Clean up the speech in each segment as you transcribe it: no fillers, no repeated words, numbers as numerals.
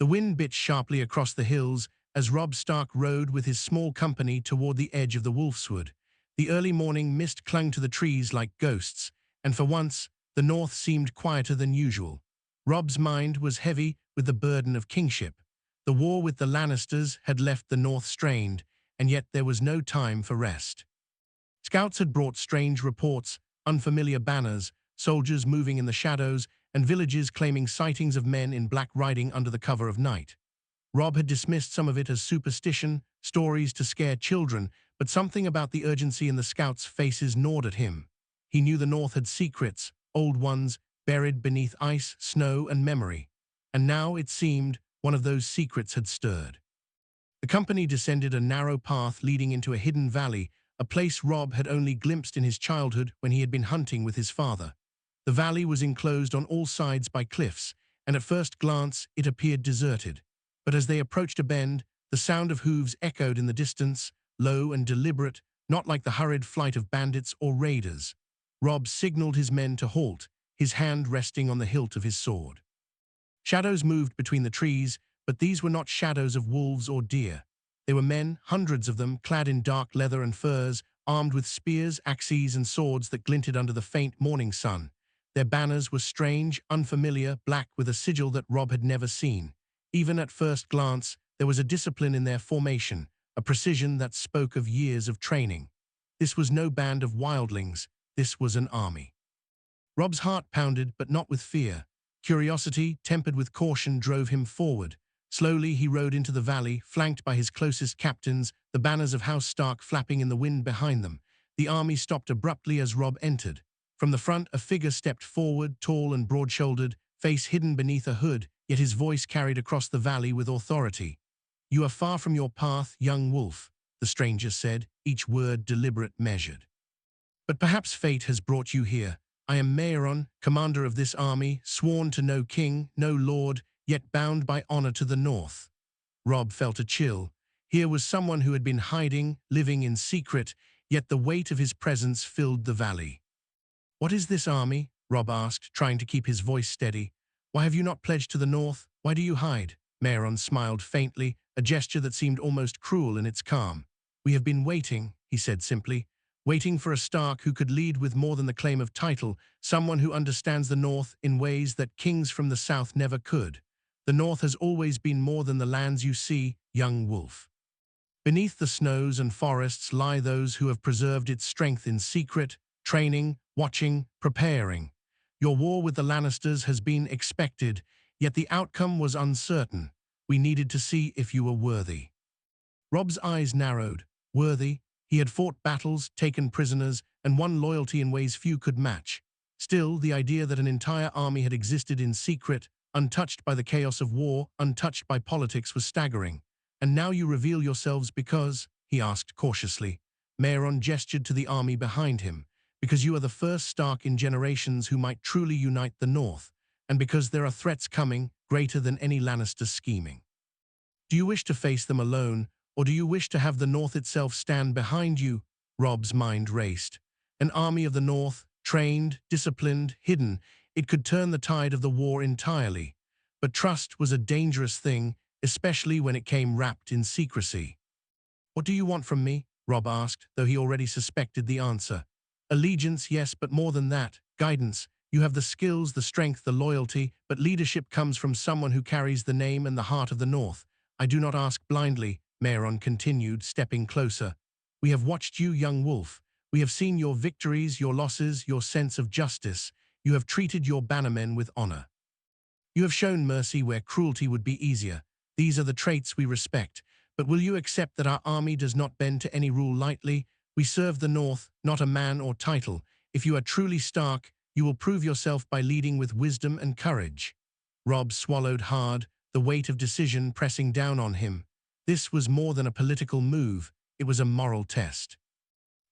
The wind bit sharply across the hills as Robb Stark rode with his small company toward the edge of the Wolfswood. The early morning mist clung to the trees like ghosts, and for once, the north seemed quieter than usual. Robb's mind was heavy with the burden of kingship. The war with the Lannisters had left the north strained, and yet there was no time for rest. Scouts had brought strange reports, unfamiliar banners, soldiers moving in the shadows, and villages claiming sightings of men in black riding under the cover of night. Robb had dismissed some of it as superstition, stories to scare children, but something about the urgency in the scouts' faces gnawed at him. He knew the north had secrets, old ones, buried beneath ice, snow, and memory. And now, it seemed, one of those secrets had stirred. The company descended a narrow path leading into a hidden valley, a place Robb had only glimpsed in his childhood when he had been hunting with his father. The valley was enclosed on all sides by cliffs, and at first glance it appeared deserted. But as they approached a bend, the sound of hooves echoed in the distance, low and deliberate, not like the hurried flight of bandits or raiders. Robb signaled his men to halt, his hand resting on the hilt of his sword. Shadows moved between the trees, but these were not shadows of wolves or deer. They were men, hundreds of them, clad in dark leather and furs, armed with spears, axes, and swords that glinted under the faint morning sun. Their banners were strange, unfamiliar, black with a sigil that Robb had never seen. Even at first glance, there was a discipline in their formation, a precision that spoke of years of training. This was no band of wildlings, this was an army. Robb's heart pounded, but not with fear. Curiosity, tempered with caution, drove him forward. Slowly he rode into the valley, flanked by his closest captains, the banners of House Stark flapping in the wind behind them. The army stopped abruptly as Robb entered. From the front, a figure stepped forward, tall and broad-shouldered, face hidden beneath a hood, yet his voice carried across the valley with authority. "You are far from your path, young wolf," the stranger said, each word deliberate, measured. "But perhaps fate has brought you here. I am Maeron, commander of this army, sworn to no king, no lord, yet bound by honor to the north." Robb felt a chill. Here was someone who had been hiding, living in secret, yet the weight of his presence filled the valley. "What is this army?" Robb asked, trying to keep his voice steady. "Why have you not pledged to the north? Why do you hide?" Maeron smiled faintly, a gesture that seemed almost cruel in its calm. "We have been waiting," he said simply. "Waiting for a Stark who could lead with more than the claim of title, someone who understands the North in ways that kings from the South never could. The North has always been more than the lands you see, young wolf. Beneath the snows and forests lie those who have preserved its strength in secret, training, watching, preparing. Your war with the Lannisters has been expected, yet the outcome was uncertain. We needed to see if you were worthy." Robb's eyes narrowed. Worthy? He had fought battles, taken prisoners, and won loyalty in ways few could match. Still, the idea that an entire army had existed in secret, untouched by the chaos of war, untouched by politics, was staggering. "And now you reveal yourselves because," he asked cautiously. Maeron gestured to the army behind him. "Because you are the first Stark in generations who might truly unite the North, and because there are threats coming, greater than any Lannister scheming. Do you wish to face them alone, or do you wish to have the North itself stand behind you?" Robb's mind raced. An army of the North, trained, disciplined, hidden, it could turn the tide of the war entirely. But trust was a dangerous thing, especially when it came wrapped in secrecy. "What do you want from me?" Robb asked, though he already suspected the answer. "Allegiance, yes, but more than that. Guidance. You have the skills, the strength, the loyalty, but leadership comes from someone who carries the name and the heart of the North. I do not ask blindly," Maeron continued, stepping closer. "We have watched you, young wolf. We have seen your victories, your losses, your sense of justice. You have treated your bannermen with honor. You have shown mercy where cruelty would be easier. These are the traits we respect. But will you accept that our army does not bend to any rule lightly? We serve the North, not a man or title. If you are truly Stark, you will prove yourself by leading with wisdom and courage." Robb swallowed hard, the weight of decision pressing down on him. This was more than a political move, it was a moral test.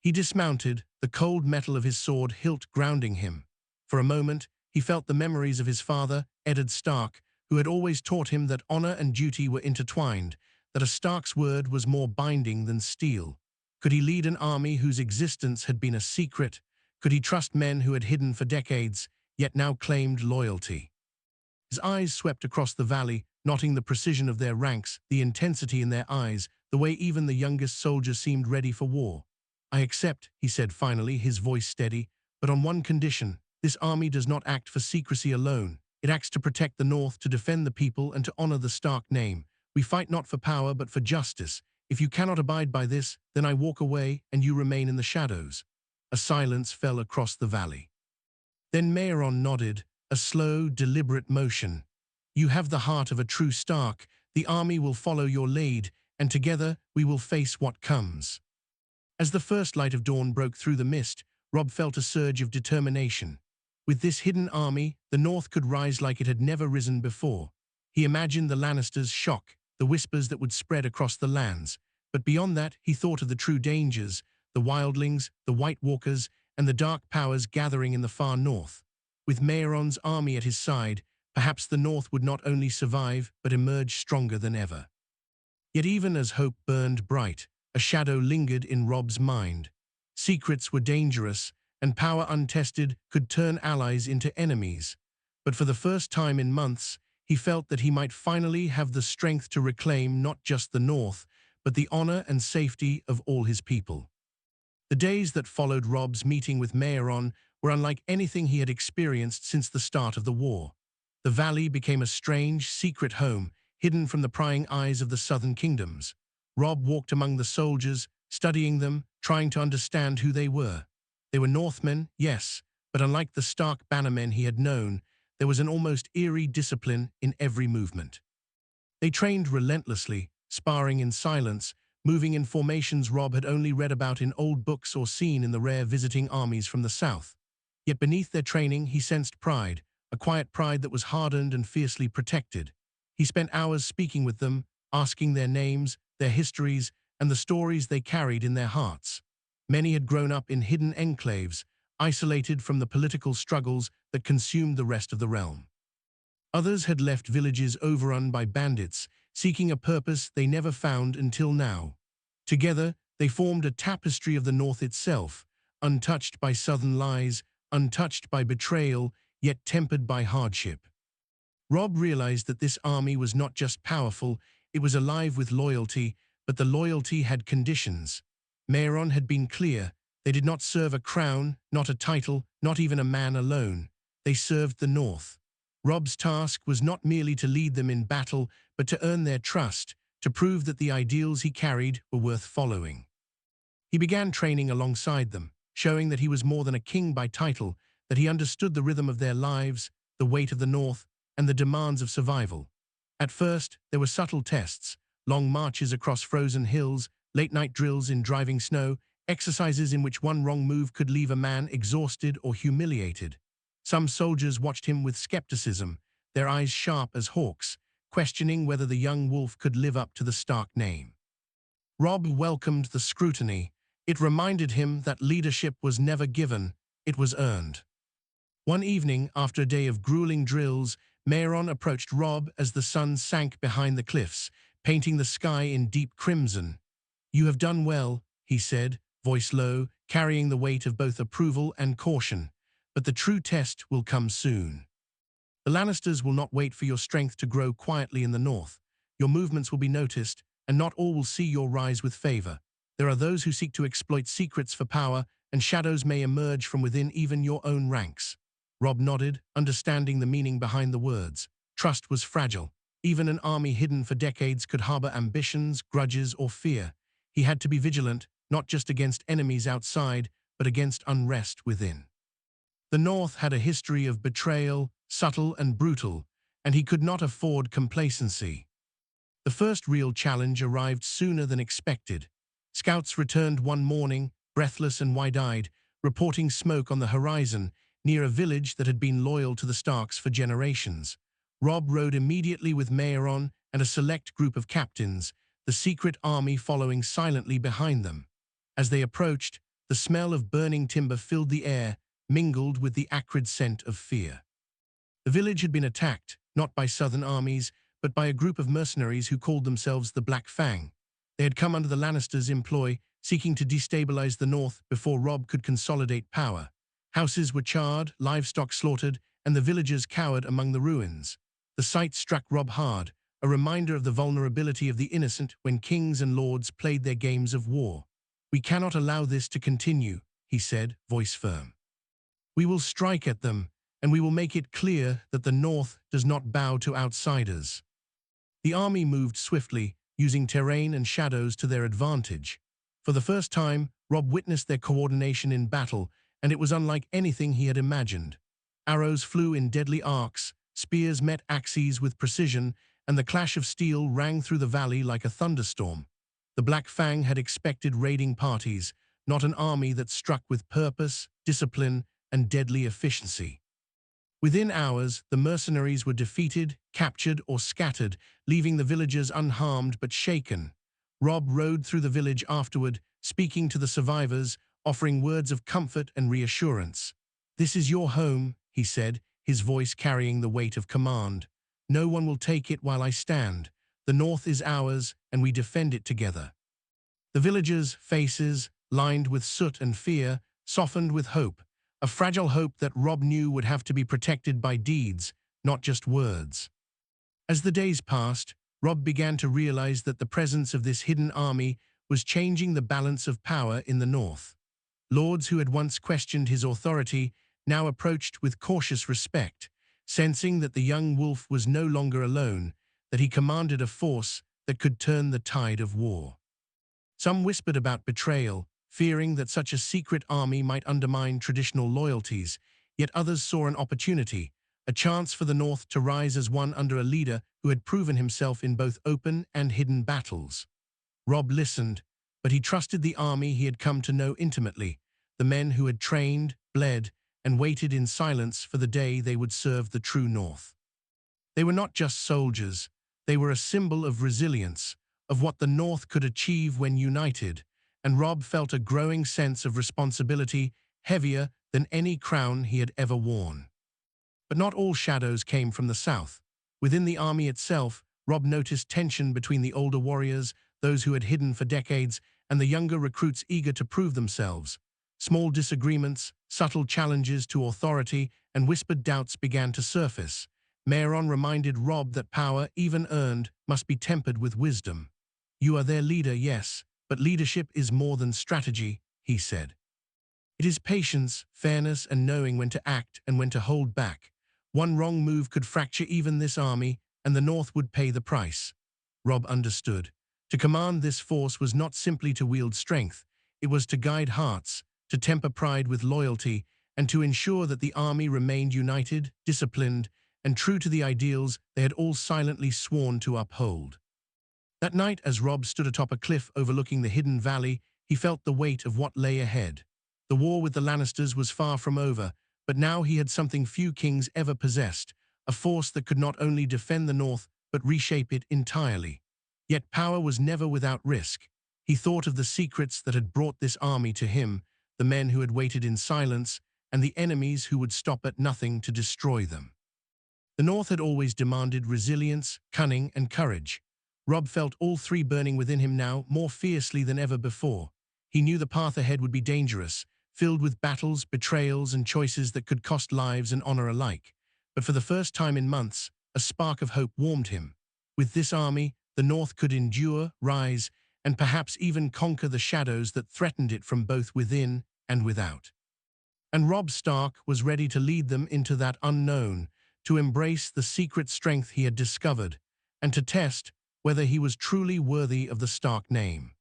He dismounted, the cold metal of his sword hilt grounding him. For a moment, he felt the memories of his father, Eddard Stark, who had always taught him that honor and duty were intertwined, that a Stark's word was more binding than steel. Could he lead an army whose existence had been a secret? Could he trust men who had hidden for decades, yet now claimed loyalty? His eyes swept across the valley, noting the precision of their ranks, the intensity in their eyes, the way even the youngest soldier seemed ready for war. "I accept," he said finally, his voice steady, "but on one condition. This army does not act for secrecy alone. It acts to protect the North, to defend the people, and to honor the Stark name. We fight not for power, but for justice. If you cannot abide by this, then I walk away, and you remain in the shadows." A silence fell across the valley. Then Maeron nodded, a slow, deliberate motion. "You have the heart of a true Stark. The army will follow your lead, and together we will face what comes." As the first light of dawn broke through the mist, Robb felt a surge of determination. With this hidden army, the North could rise like it had never risen before. He imagined the Lannisters' shock, the whispers that would spread across the lands. But beyond that, he thought of the true dangers, the wildlings, the White Walkers, and the dark powers gathering in the far north. With Maeron's army at his side, perhaps the North would not only survive, but emerge stronger than ever. Yet even as hope burned bright, a shadow lingered in Robb's mind. Secrets were dangerous, and power untested could turn allies into enemies. But for the first time in months, he felt that he might finally have the strength to reclaim not just the North, but the honor and safety of all his people. The days that followed Robb's meeting with Maeron were unlike anything he had experienced since the start of the war. The valley became a strange, secret home, hidden from the prying eyes of the southern kingdoms. Robb walked among the soldiers, studying them, trying to understand who they were. They were Northmen, yes, but unlike the Stark bannermen he had known, there was an almost eerie discipline in every movement. They trained relentlessly, sparring in silence, moving in formations Robb had only read about in old books or seen in the rare visiting armies from the south. Yet beneath their training he sensed pride, a quiet pride that was hardened and fiercely protected. He spent hours speaking with them, asking their names, their histories, and the stories they carried in their hearts. Many had grown up in hidden enclaves, isolated from the political struggles that consumed the rest of the realm. Others had left villages overrun by bandits, seeking a purpose they never found until now. Together, they formed a tapestry of the North itself, untouched by southern lies, untouched by betrayal, yet tempered by hardship. Robb realized that this army was not just powerful, it was alive with loyalty, but the loyalty had conditions. Maeron had been clear. They did not serve a crown, not a title, not even a man alone. They served the North. Robb's task was not merely to lead them in battle, but to earn their trust, to prove that the ideals he carried were worth following. He began training alongside them, showing that he was more than a king by title, that he understood the rhythm of their lives, the weight of the North, and the demands of survival. At first, there were subtle tests, long marches across frozen hills, late-night drills in driving snow, exercises in which one wrong move could leave a man exhausted or humiliated. Some soldiers watched him with skepticism, their eyes sharp as hawks, questioning whether the young wolf could live up to the Stark name. Robb welcomed the scrutiny. It reminded him that leadership was never given, it was earned. One evening, after a day of grueling drills, Maeron approached Robb as the sun sank behind the cliffs, painting the sky in deep crimson. "You have done well," he said, voice low, carrying the weight of both approval and caution. "But the true test will come soon. The Lannisters will not wait for your strength to grow quietly in the North. Your movements will be noticed, and not all will see your rise with favor. There are those who seek to exploit secrets for power, and shadows may emerge from within even your own ranks." Robb nodded, understanding the meaning behind the words. Trust was fragile. Even an army hidden for decades could harbor ambitions, grudges, or fear. He had to be vigilant, not just against enemies outside, but against unrest within. The North had a history of betrayal, subtle and brutal, and he could not afford complacency. The first real challenge arrived sooner than expected. Scouts returned one morning, breathless and wide-eyed, reporting smoke on the horizon, near a village that had been loyal to the Starks for generations. Robb rode immediately with Maeron and a select group of captains, the secret army following silently behind them. As they approached, the smell of burning timber filled the air, mingled with the acrid scent of fear. The village had been attacked, not by southern armies, but by a group of mercenaries who called themselves the Black Fang. They had come under the Lannisters' employ, seeking to destabilize the North before Robb could consolidate power. Houses were charred, livestock slaughtered, and the villagers cowered among the ruins. The sight struck Robb hard, a reminder of the vulnerability of the innocent when kings and lords played their games of war. "We cannot allow this to continue," he said, voice firm. "We will strike at them, and we will make it clear that the North does not bow to outsiders." The army moved swiftly, using terrain and shadows to their advantage. For the first time, Robb witnessed their coordination in battle, and it was unlike anything he had imagined. Arrows flew in deadly arcs, spears met axes with precision, and the clash of steel rang through the valley like a thunderstorm. The Black Fang had expected raiding parties, not an army that struck with purpose, discipline, and deadly efficiency. Within hours, the mercenaries were defeated, captured, or scattered, leaving the villagers unharmed but shaken. Robb rode through the village afterward, speaking to the survivors, offering words of comfort and reassurance. "This is your home," he said, his voice carrying the weight of command. "No one will take it while I stand. The North is ours, and we defend it together." The villagers' faces, lined with soot and fear, softened with hope, a fragile hope that Robb knew would have to be protected by deeds, not just words. As the days passed, Robb began to realize that the presence of this hidden army was changing the balance of power in the North. Lords who had once questioned his authority now approached with cautious respect, sensing that the young wolf was no longer alone, that he commanded a force that could turn the tide of war. Some whispered about betrayal, fearing that such a secret army might undermine traditional loyalties, yet others saw an opportunity, a chance for the North to rise as one under a leader who had proven himself in both open and hidden battles. Robb listened, but he trusted the army he had come to know intimately, the men who had trained, bled, and waited in silence for the day they would serve the true North. They were not just soldiers, they were a symbol of resilience, of what the North could achieve when united, and Robb felt a growing sense of responsibility, heavier than any crown he had ever worn. But not all shadows came from the south. Within the army itself, Robb noticed tension between the older warriors, those who had hidden for decades, and the younger recruits eager to prove themselves. Small disagreements, subtle challenges to authority, and whispered doubts began to surface. Maeron reminded Robb that power, even earned, must be tempered with wisdom. "You are their leader, yes, but leadership is more than strategy," he said. "It is patience, fairness, and knowing when to act and when to hold back. One wrong move could fracture even this army, and the North would pay the price." Robb understood. To command this force was not simply to wield strength, it was to guide hearts, to temper pride with loyalty, and to ensure that the army remained united, disciplined, and true to the ideals they had all silently sworn to uphold. That night, as Robb stood atop a cliff overlooking the hidden valley, he felt the weight of what lay ahead. The war with the Lannisters was far from over, but now he had something few kings ever possessed, a force that could not only defend the North, but reshape it entirely. Yet power was never without risk. He thought of the secrets that had brought this army to him, the men who had waited in silence, and the enemies who would stop at nothing to destroy them. The North had always demanded resilience, cunning, and courage. Robb felt all three burning within him now, more fiercely than ever before. He knew the path ahead would be dangerous, filled with battles, betrayals, and choices that could cost lives and honor alike. But for the first time in months, a spark of hope warmed him. With this army, the North could endure, rise, and perhaps even conquer the shadows that threatened it from both within and without. And Robb Stark was ready to lead them into that unknown, to embrace the secret strength he had discovered, and to test whether he was truly worthy of the Stark name.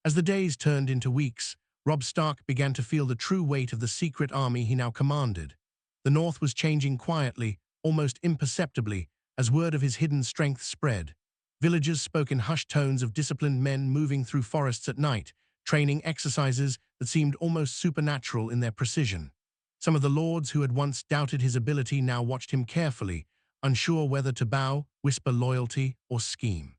As the days turned into weeks, Robb Stark began to feel the true weight of the secret army he now commanded. The North was changing quietly, almost imperceptibly, as word of his hidden strength spread. Villagers spoke in hushed tones of disciplined men moving through forests at night, training exercises that seemed almost supernatural in their precision. Some of the lords who had once doubted his ability now watched him carefully, unsure whether to bow, whisper loyalty, or scheme.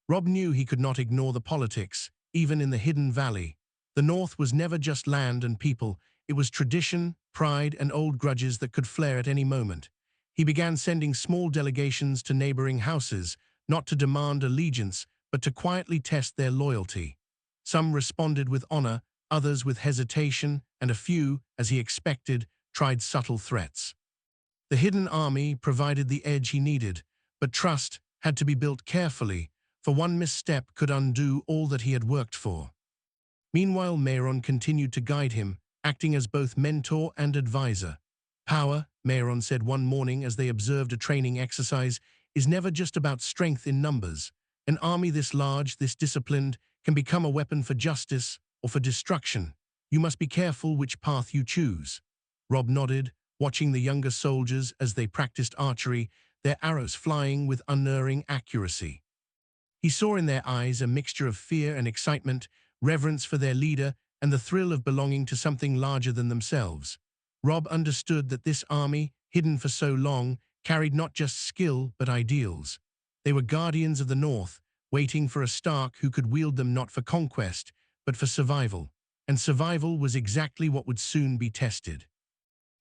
Robb knew he could not ignore the politics, even in the hidden valley. The North was never just land and people, it was tradition, pride, and old grudges that could flare at any moment. He began sending small delegations to neighboring houses, not to demand allegiance, but to quietly test their loyalty. Some responded with honor, others with hesitation, and a few, as he expected, tried subtle threats. The hidden army provided the edge he needed, but trust had to be built carefully, for one misstep could undo all that he had worked for. Meanwhile, Mehron continued to guide him, acting as both mentor and advisor. Power, Mehron said one morning as they observed a training exercise, is never just about strength in numbers. An army this large, this disciplined, can become a weapon for justice or for destruction. You must be careful which path you choose. Robb nodded, watching the younger soldiers as they practiced archery, their arrows flying with unerring accuracy. He saw in their eyes a mixture of fear and excitement, reverence for their leader, and the thrill of belonging to something larger than themselves. Robb understood that this army, hidden for so long, carried not just skill but ideals. They were guardians of the North, waiting for a Stark who could wield them not for conquest, but for survival. And survival was exactly what would soon be tested.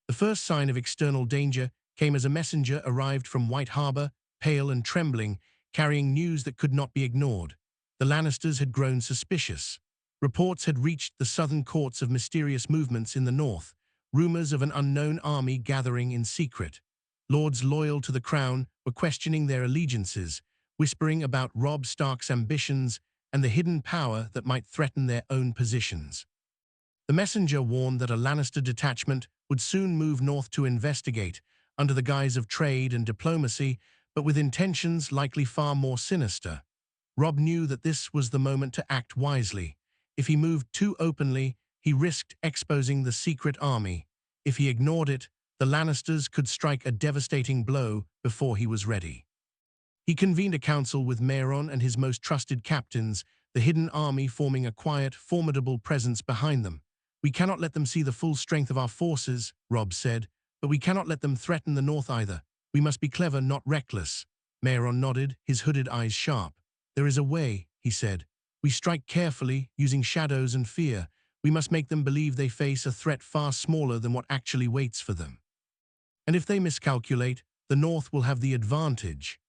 The first sign of external danger came as a messenger arrived from White Harbor, pale and trembling, carrying news that could not be ignored. The Lannisters had grown suspicious. Reports had reached the southern courts of mysterious movements in the north, rumors of an unknown army gathering in secret. Lords loyal to the crown were questioning their allegiances, whispering about Robb Stark's ambitions and the hidden power that might threaten their own positions. The messenger warned that a Lannister detachment would soon move north to investigate, under the guise of trade and diplomacy, but with intentions likely far more sinister. Robb knew that this was the moment to act wisely. If he moved too openly, he risked exposing the secret army. If he ignored it, the Lannisters could strike a devastating blow before he was ready. He convened a council with Mehron and his most trusted captains, the hidden army forming a quiet, formidable presence behind them. "We cannot let them see the full strength of our forces," Robb said, "but we cannot let them threaten the north either. We must be clever, not reckless." Mehron nodded, his hooded eyes sharp. "There is a way," he said. "We strike carefully, using shadows and fear. We must make them believe they face a threat far smaller than what actually waits for them. And if they miscalculate, the North will have the advantage."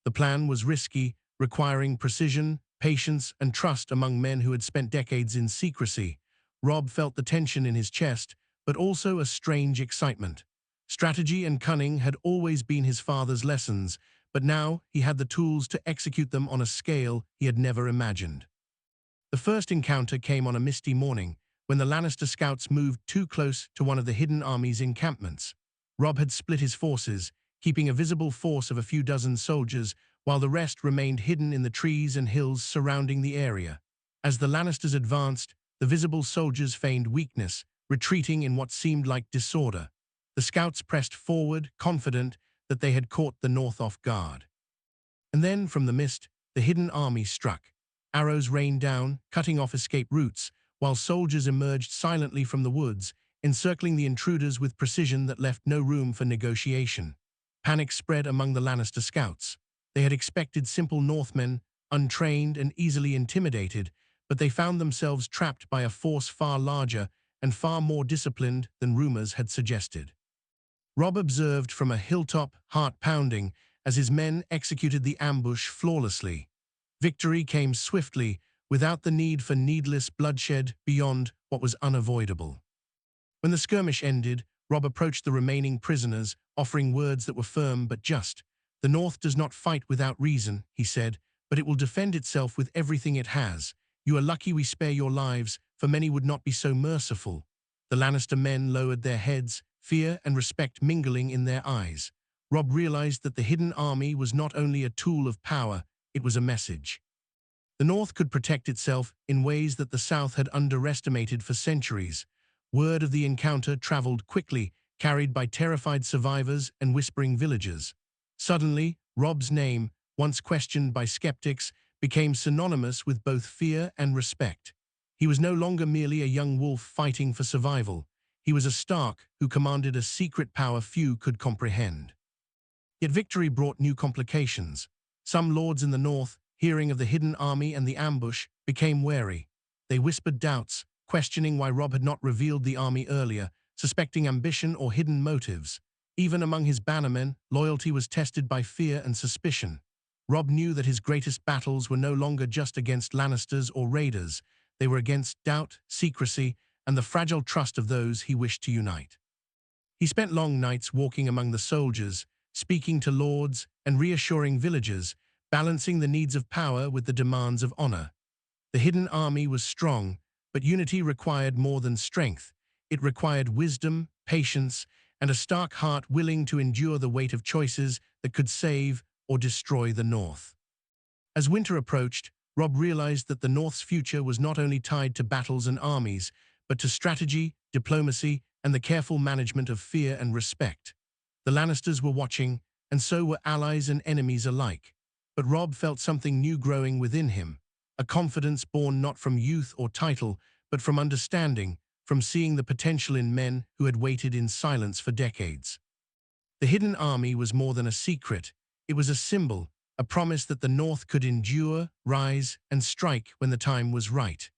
The plan was risky, requiring precision, patience, and trust among men who had spent decades in secrecy. Robb felt the tension in his chest, but also a strange excitement. Strategy and cunning had always been his father's lessons, but now he had the tools to execute them on a scale he had never imagined. The first encounter came on a misty morning, when the Lannister scouts moved too close to one of the hidden army's encampments. Robb had split his forces, keeping a visible force of a few dozen soldiers, while the rest remained hidden in the trees and hills surrounding the area. As the Lannisters advanced, the visible soldiers feigned weakness, retreating in what seemed like disorder. The scouts pressed forward, confident that they had caught the North off guard. And then, from the mist, the hidden army struck. Arrows rained down, cutting off escape routes, while soldiers emerged silently from the woods, encircling the intruders with precision that left no room for negotiation. Panic spread among the Lannister scouts. They had expected simple Northmen, untrained and easily intimidated, but they found themselves trapped by a force far larger and far more disciplined than rumors had suggested. Robb observed from a hilltop, heart pounding, as his men executed the ambush flawlessly. Victory came swiftly, without the need for needless bloodshed beyond what was unavoidable. When the skirmish ended, Robb approached the remaining prisoners, offering words that were firm but just. "The North does not fight without reason," he said, "but it will defend itself with everything it has. You are lucky we spare your lives, for many would not be so merciful." The Lannister men lowered their heads, fear and respect mingling in their eyes. Robb realized that the hidden army was not only a tool of power, it was a message. The North could protect itself in ways that the South had underestimated for centuries. Word of the encounter traveled quickly, carried by terrified survivors and whispering villagers. Suddenly, Robb's name, once questioned by skeptics, became synonymous with both fear and respect. He was no longer merely a young wolf fighting for survival. He was a Stark who commanded a secret power few could comprehend. Yet victory brought new complications. Some lords in the north, hearing of the hidden army and the ambush, became wary. They whispered doubts, questioning why Robb had not revealed the army earlier, suspecting ambition or hidden motives. Even among his bannermen, loyalty was tested by fear and suspicion. Robb knew that his greatest battles were no longer just against Lannisters or raiders. They were against doubt, secrecy, and the fragile trust of those he wished to unite. He spent long nights walking among the soldiers, speaking to lords and reassuring villagers, balancing the needs of power with the demands of honor. The hidden army was strong, but unity required more than strength. It required wisdom, patience, and a Stark heart willing to endure the weight of choices that could save or destroy the North. As winter approached, Robb realized that the North's future was not only tied to battles and armies, but to strategy, diplomacy, and the careful management of fear and respect. The Lannisters were watching, and so were allies and enemies alike. But Robb felt something new growing within him, a confidence born not from youth or title, but from understanding, from seeing the potential in men who had waited in silence for decades. The hidden army was more than a secret. It was a symbol, a promise that the North could endure, rise, and strike when the time was right.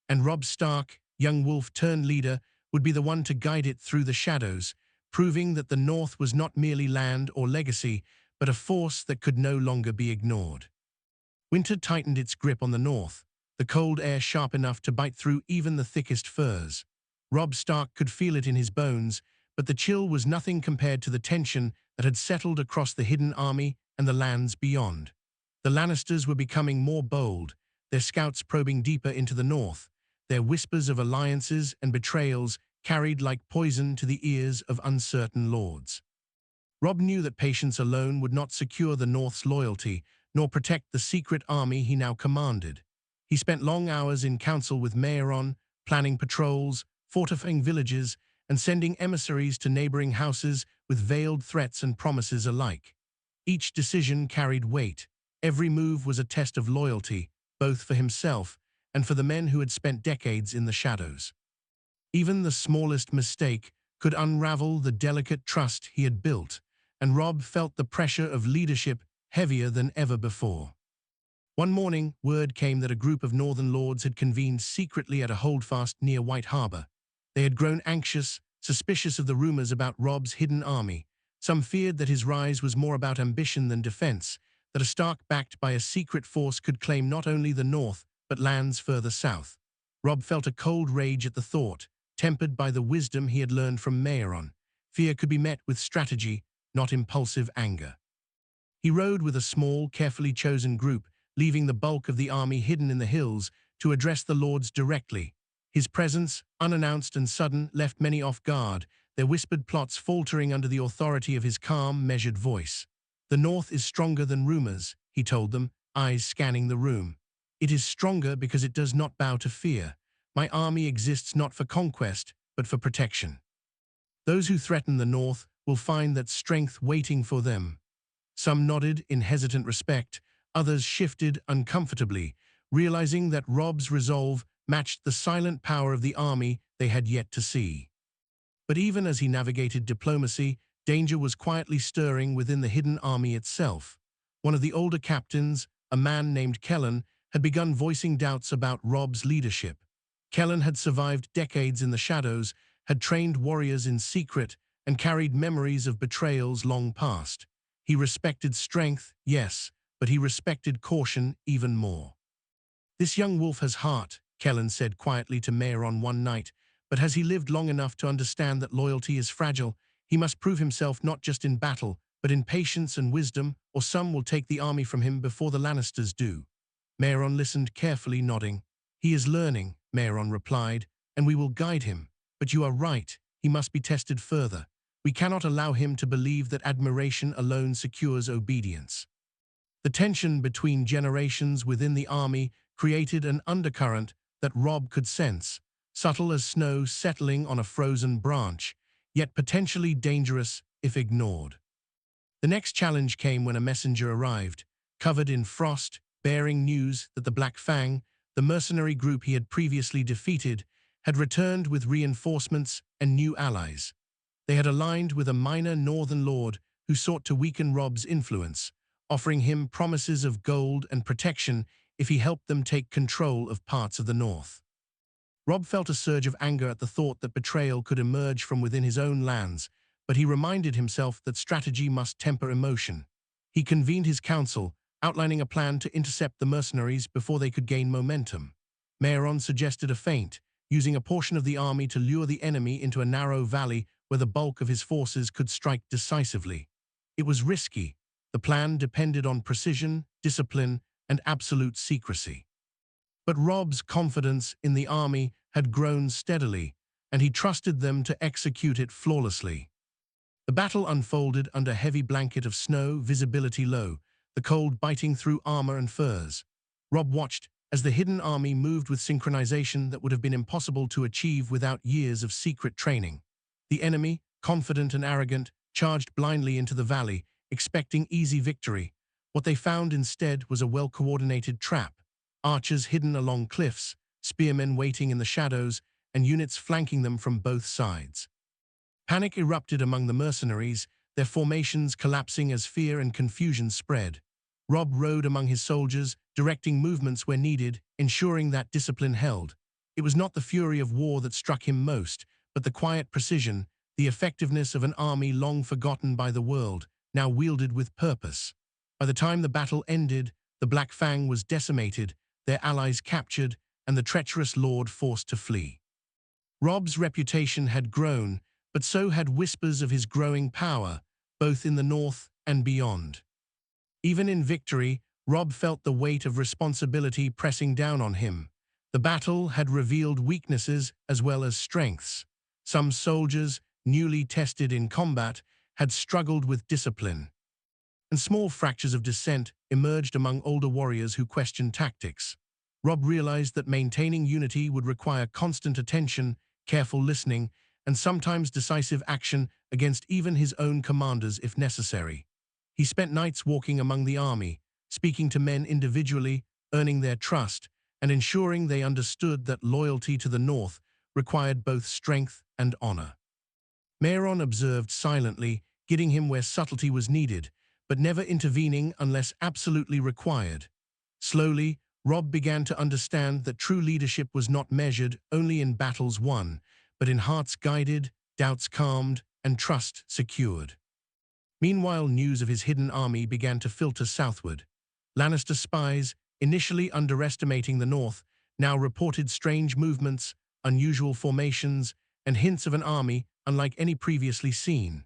And Robb Stark, young wolf turned leader, would be the one to guide it through the shadows, proving that the North was not merely land or legacy, but a force that could no longer be ignored. Winter tightened its grip on the North, the cold air sharp enough to bite through even the thickest furs. Robb Stark could feel it in his bones, but the chill was nothing compared to the tension that had settled across the hidden army and the lands beyond. The Lannisters were becoming more bold, their scouts probing deeper into the North, their whispers of alliances and betrayals carried like poison to the ears of uncertain lords. Robb knew that patience alone would not secure the North's loyalty, nor protect the secret army he now commanded. He spent long hours in council with Mayeron, planning patrols, fortifying villages, and sending emissaries to neighboring houses with veiled threats and promises alike. Each decision carried weight. Every move was a test of loyalty, both for himself and for the men who had spent decades in the shadows. Even the smallest mistake could unravel the delicate trust he had built, and Robb felt the pressure of leadership heavier than ever before. One morning, word came that a group of northern lords had convened secretly at a holdfast near White Harbor. They had grown anxious, suspicious of the rumors about Robb's hidden army. Some feared that his rise was more about ambition than defense, that a Stark backed by a secret force could claim not only the North, but lands further south. Robb felt a cold rage at the thought, tempered by the wisdom he had learned from Mayeron. Fear could be met with strategy, not impulsive anger. He rode with a small, carefully chosen group, leaving the bulk of the army hidden in the hills to address the lords directly. His presence, unannounced and sudden, left many off guard, their whispered plots faltering under the authority of his calm, measured voice. "The North is stronger than rumors," he told them, eyes scanning the room. "It is stronger because it does not bow to fear. My army exists not for conquest, but for protection. Those who threaten the North will find that strength waiting for them." Some nodded in hesitant respect, others shifted uncomfortably, realizing that Robb's resolve matched the silent power of the army they had yet to see. But even as he navigated diplomacy, danger was quietly stirring within the hidden army itself. One of the older captains, a man named Kellen, had begun voicing doubts about Robb's leadership. Kellen had survived decades in the shadows, had trained warriors in secret, and carried memories of betrayals long past. He respected strength, yes, but he respected caution even more. "This young wolf has heart," Kellen said quietly to Mayeron one night, "but has he lived long enough to understand that loyalty is fragile? He must prove himself not just in battle, but in patience and wisdom, or some will take the army from him before the Lannisters do." Mayeron listened carefully, nodding. "He is learning," Mayeron replied, "and we will guide him. But you are right, he must be tested further. We cannot allow him to believe that admiration alone secures obedience." The tension between generations within the army created an undercurrent that Robb could sense, subtle as snow settling on a frozen branch, yet potentially dangerous if ignored. The next challenge came when a messenger arrived, covered in frost, bearing news that the Black Fang, the mercenary group he had previously defeated, had returned with reinforcements and new allies. They had aligned with a minor northern lord who sought to weaken Robb's influence, offering him promises of gold and protection if he helped them take control of parts of the North. Robb felt a surge of anger at the thought that betrayal could emerge from within his own lands, but he reminded himself that strategy must temper emotion. He convened his council, outlining a plan to intercept the mercenaries before they could gain momentum. Mayeron suggested a feint, using a portion of the army to lure the enemy into a narrow valley where the bulk of his forces could strike decisively. It was risky. The plan depended on precision, discipline, and absolute secrecy. But Robb's confidence in the army had grown steadily, and he trusted them to execute it flawlessly. The battle unfolded under a heavy blanket of snow, visibility low, the cold biting through armor and furs. Robb watched as the hidden army moved with synchronization that would have been impossible to achieve without years of secret training. The enemy, confident and arrogant, charged blindly into the valley, expecting easy victory. What they found instead was a well-coordinated trap. Archers hidden along cliffs, spearmen waiting in the shadows, and units flanking them from both sides. Panic erupted among the mercenaries, their formations collapsing as fear and confusion spread. Robb rode among his soldiers, directing movements where needed, ensuring that discipline held. It was not the fury of war that struck him most, but the quiet precision, the effectiveness of an army long forgotten by the world, now wielded with purpose. By the time the battle ended, the Black Fang was decimated, their allies captured, and the treacherous lord forced to flee. Robb's reputation had grown, but so had whispers of his growing power, both in the north and beyond. Even in victory, Robb felt the weight of responsibility pressing down on him. The battle had revealed weaknesses as well as strengths. Some soldiers, newly tested in combat, had struggled with discipline, and small fractures of dissent emerged among older warriors who questioned tactics. Robb realized that maintaining unity would require constant attention, careful listening, and sometimes decisive action against even his own commanders if necessary. He spent nights walking among the army, speaking to men individually, earning their trust, and ensuring they understood that loyalty to the North required both strength and honor. Mehron observed silently, guiding him where subtlety was needed, but never intervening unless absolutely required. Slowly, Robb began to understand that true leadership was not measured only in battles won, but in hearts guided, doubts calmed, and trust secured. Meanwhile, news of his hidden army began to filter southward. Lannister spies, initially underestimating the north, now reported strange movements, unusual formations, and hints of an army unlike any previously seen.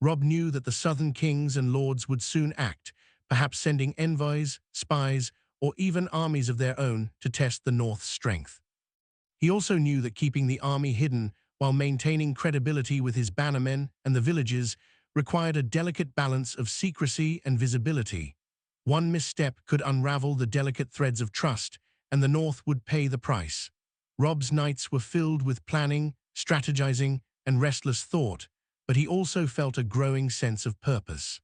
Robb knew that the southern kings and lords would soon act, perhaps sending envoys, spies, or even armies of their own to test the North's strength. He also knew that keeping the army hidden while maintaining credibility with his bannermen and the villages required a delicate balance of secrecy and visibility. One misstep could unravel the delicate threads of trust, and the North would pay the price. Robb's nights were filled with planning, strategizing, and restless thought, but he also felt a growing sense of purpose.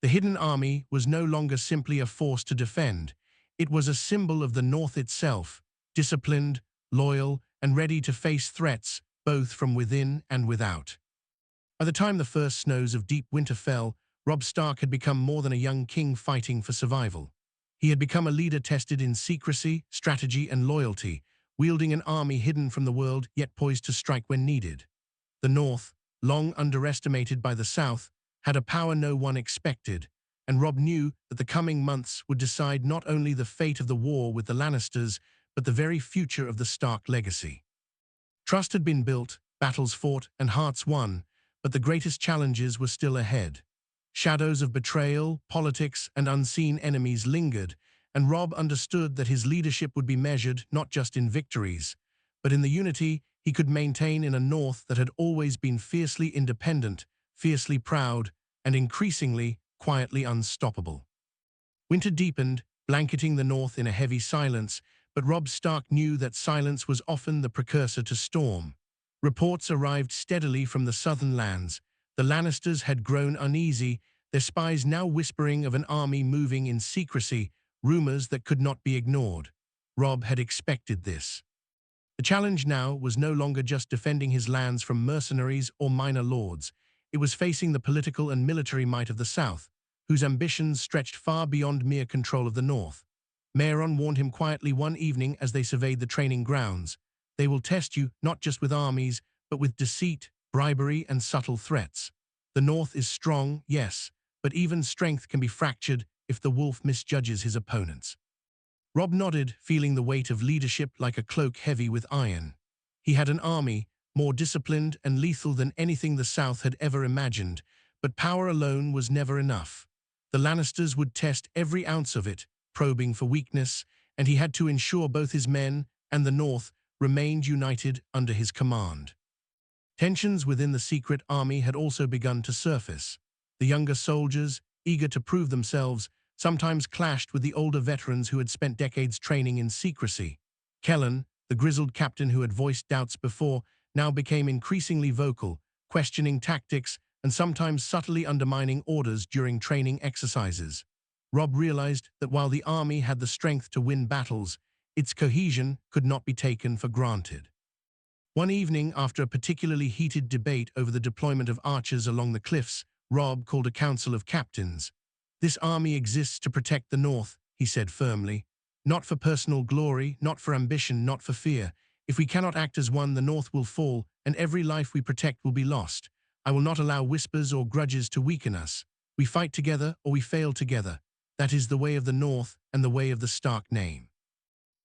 The hidden army was no longer simply a force to defend. It was a symbol of the North itself, disciplined, loyal, and ready to face threats both from within and without. By the time the first snows of deep winter fell, Robb Stark had become more than a young king fighting for survival. He had become a leader tested in secrecy, strategy, and loyalty, wielding an army hidden from the world yet poised to strike when needed. The North, long underestimated by the South, had a power no one expected, and Robb knew that the coming months would decide not only the fate of the war with the Lannisters, but the very future of the Stark legacy. Trust had been built, battles fought, and hearts won, but the greatest challenges were still ahead. Shadows of betrayal, politics, and unseen enemies lingered, and Robb understood that his leadership would be measured not just in victories, but in the unity he could maintain in a North that had always been fiercely independent, fiercely proud, and increasingly quietly unstoppable. Winter deepened, blanketing the North in a heavy silence, but Robb Stark knew that silence was often the precursor to storm. Reports arrived steadily from the southern lands. The Lannisters had grown uneasy, their spies now whispering of an army moving in secrecy, rumors that could not be ignored. Robb had expected this. The challenge now was no longer just defending his lands from mercenaries or minor lords. It was facing the political and military might of the South, whose ambitions stretched far beyond mere control of the North. Mehron warned him quietly one evening as they surveyed the training grounds. They will test you not just with armies, but with deceit, bribery, and subtle threats. The North is strong, yes, but even strength can be fractured if the wolf misjudges his opponents. Robb nodded, feeling the weight of leadership like a cloak heavy with iron. He had an army, more disciplined and lethal than anything the South had ever imagined, but power alone was never enough. The Lannisters would test every ounce of it, probing for weakness, and he had to ensure both his men and the North remained united under his command. Tensions within the secret army had also begun to surface. The younger soldiers, eager to prove themselves, sometimes clashed with the older veterans who had spent decades training in secrecy. Kellen, the grizzled captain who had voiced doubts before, now became increasingly vocal, questioning tactics and sometimes subtly undermining orders during training exercises. Robb realized that while the army had the strength to win battles, its cohesion could not be taken for granted. One evening, after a particularly heated debate over the deployment of archers along the cliffs, Robb called a council of captains. "This army exists to protect the North," he said firmly. "Not for personal glory, not for ambition, not for fear. If we cannot act as one, the North will fall, and every life we protect will be lost. I will not allow whispers or grudges to weaken us. We fight together or we fail together. That is the way of the North and the way of the Stark name."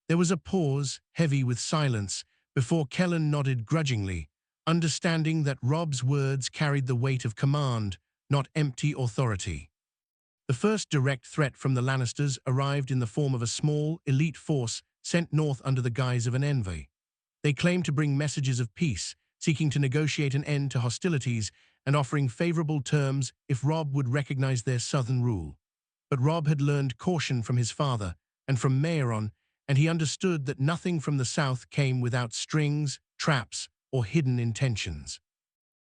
There was a pause, heavy with silence, before Kellen nodded grudgingly, understanding that Robb's words carried the weight of command, not empty authority. The first direct threat from the Lannisters arrived in the form of a small, elite force sent north under the guise of an envoy. They claimed to bring messages of peace, seeking to negotiate an end to hostilities and offering favorable terms if Robb would recognize their southern rule. But Robb had learned caution from his father and from Mayeron, and he understood that nothing from the south came without strings, traps, or hidden intentions.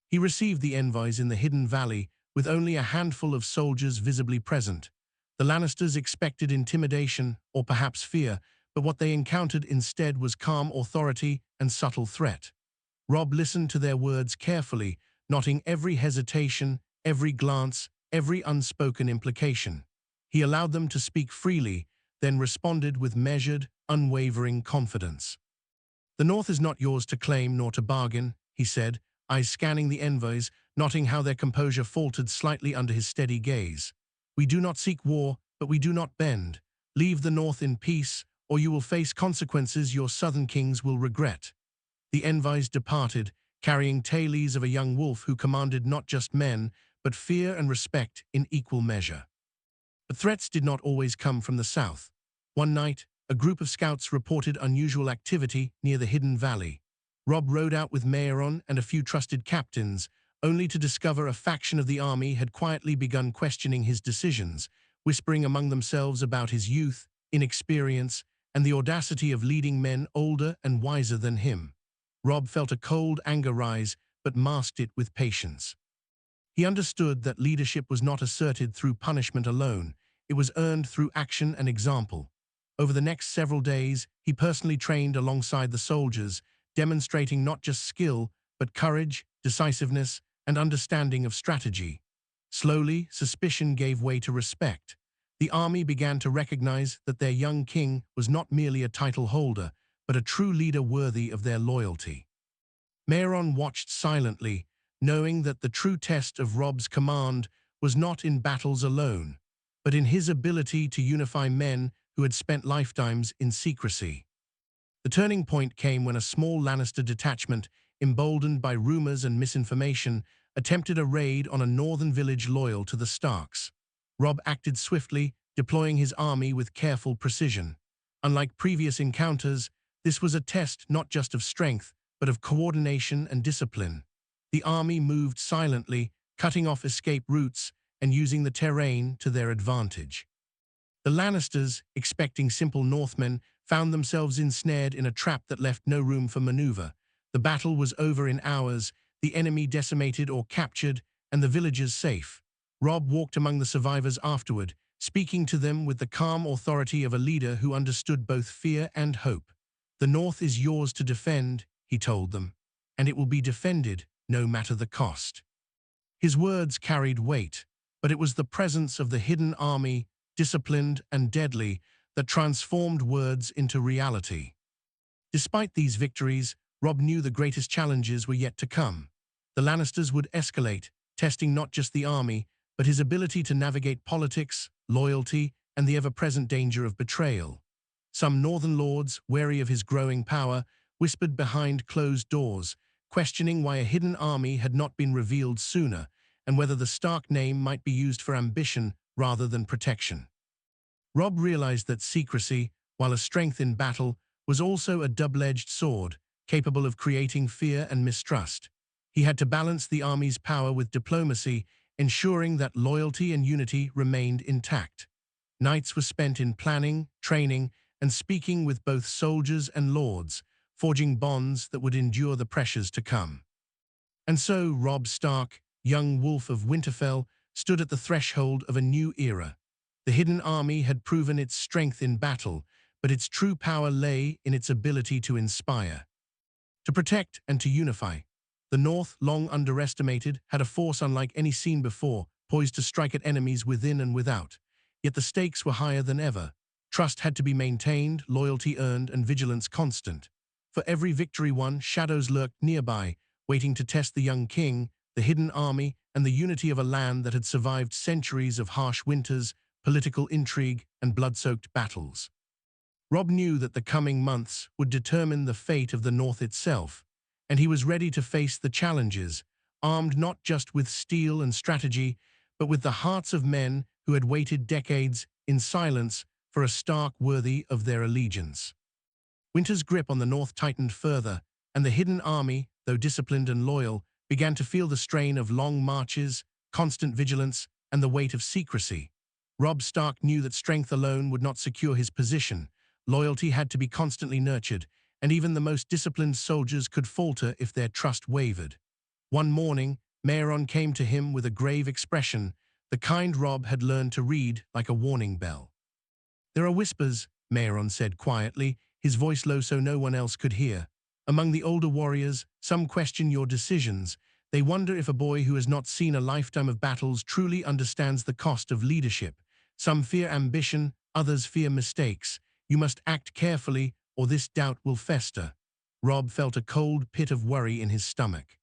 He received the envoys in the hidden valley with only a handful of soldiers visibly present. The Lannisters expected intimidation or perhaps fear, but what they encountered instead was calm authority and subtle threat. Robb listened to their words carefully, noting every hesitation, every glance, every unspoken implication. He allowed them to speak freely, then responded with measured, unwavering confidence. "The North is not yours to claim nor to bargain," he said, eyes scanning the envoys, noting how their composure faltered slightly under his steady gaze. "We do not seek war, but we do not bend. Leave the North in peace, or you will face consequences your southern kings will regret." The envoys departed, carrying tailies of a young wolf who commanded not just men, but fear and respect in equal measure. But threats did not always come from the south. One night, a group of scouts reported unusual activity near the hidden valley. Robb rode out with Mayeron and a few trusted captains, only to discover a faction of the army had quietly begun questioning his decisions, whispering among themselves about his youth, inexperience, and the audacity of leading men older and wiser than him. Robb felt a cold anger rise, but masked it with patience. He understood that leadership was not asserted through punishment alone, it was earned through action and example. Over the next several days, he personally trained alongside the soldiers, demonstrating not just skill, but courage, decisiveness, and understanding of strategy. Slowly, suspicion gave way to respect. The army began to recognize that their young king was not merely a title holder, but a true leader worthy of their loyalty. Mayeron watched silently, knowing that the true test of Robb's command was not in battles alone, but in his ability to unify men who had spent lifetimes in secrecy. The turning point came when a small Lannister detachment, emboldened by rumors and misinformation, attempted a raid on a northern village loyal to the Starks. Robb acted swiftly, deploying his army with careful precision. Unlike previous encounters, this was a test not just of strength, but of coordination and discipline. The army moved silently, cutting off escape routes and using the terrain to their advantage. The Lannisters, expecting simple Northmen, found themselves ensnared in a trap that left no room for maneuver. The battle was over in hours, the enemy decimated or captured, and the villagers safe. Robb walked among the survivors afterward, speaking to them with the calm authority of a leader who understood both fear and hope. "The North is yours to defend," he told them, "and it will be defended no matter the cost." His words carried weight, but it was the presence of the hidden army, disciplined and deadly, that transformed words into reality. Despite these victories, Robb knew the greatest challenges were yet to come. The Lannisters would escalate, testing not just the army, but his ability to navigate politics, loyalty, and the ever-present danger of betrayal. Some northern lords, wary of his growing power, whispered behind closed doors, questioning why a hidden army had not been revealed sooner and whether the Stark name might be used for ambition rather than protection. Robb realized that secrecy, while a strength in battle, was also a double-edged sword, capable of creating fear and mistrust. He had to balance the army's power with diplomacy, ensuring that loyalty and unity remained intact. Nights were spent in planning, training, and speaking with both soldiers and lords, forging bonds that would endure the pressures to come. And so Robb Stark, young wolf of Winterfell, stood at the threshold of a new era. The hidden army had proven its strength in battle, but its true power lay in its ability to inspire. To protect and to unify. The North, long underestimated, had a force unlike any seen before, poised to strike at enemies within and without. Yet the stakes were higher than ever. Trust had to be maintained, loyalty earned, and vigilance constant. For every victory won, shadows lurked nearby, waiting to test the young king, the hidden army, and the unity of a land that had survived centuries of harsh winters, political intrigue, and blood-soaked battles. Robb knew that the coming months would determine the fate of the North itself, and he was ready to face the challenges, armed not just with steel and strategy, but with the hearts of men who had waited decades in silence for a Stark worthy of their allegiance. Winter's grip on the North tightened further, and the hidden army, though disciplined and loyal, began to feel the strain of long marches, constant vigilance, and the weight of secrecy. Robb Stark knew that strength alone would not secure his position. Loyalty had to be constantly nurtured, and even the most disciplined soldiers could falter if their trust wavered. One morning, Maegron came to him with a grave expression, the kind Robb had learned to read like a warning bell. "There are whispers," Maegron said quietly, his voice low so no one else could hear. "Among the older warriors, some question your decisions. They wonder if a boy who has not seen a lifetime of battles truly understands the cost of leadership. Some fear ambition, others fear mistakes. You must act carefully, or this doubt will fester." Robb felt a cold pit of worry in his stomach.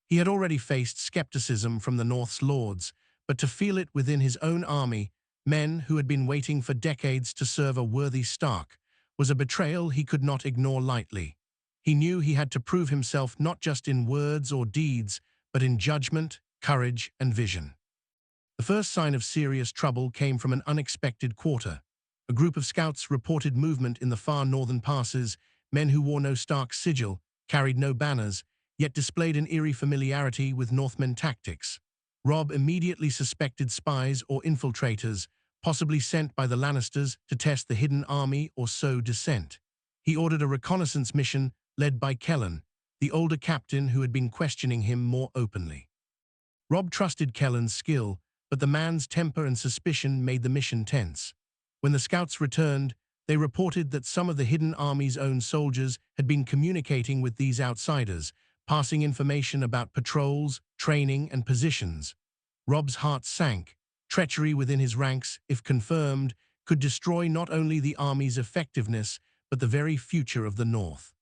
He had already faced skepticism from the North's lords, but to feel it within his own army, men who had been waiting for decades to serve a worthy Stark, was a betrayal he could not ignore lightly. He knew he had to prove himself not just in words or deeds, but in judgment, courage, and vision. The first sign of serious trouble came from an unexpected quarter. A group of scouts reported movement in the far northern passes, men who wore no Stark sigil, carried no banners, yet displayed an eerie familiarity with Northmen tactics. Robb immediately suspected spies or infiltrators, possibly sent by the Lannisters to test the hidden army or sow dissent. He ordered a reconnaissance mission led by Kellan, the older captain who had been questioning him more openly. Robb trusted Kellan's skill, but the man's temper and suspicion made the mission tense. When the scouts returned, they reported that some of the hidden army's own soldiers had been communicating with these outsiders, passing information about patrols, training, and positions. Robb's heart sank. Treachery within his ranks, if confirmed, could destroy not only the army's effectiveness, but the very future of the North.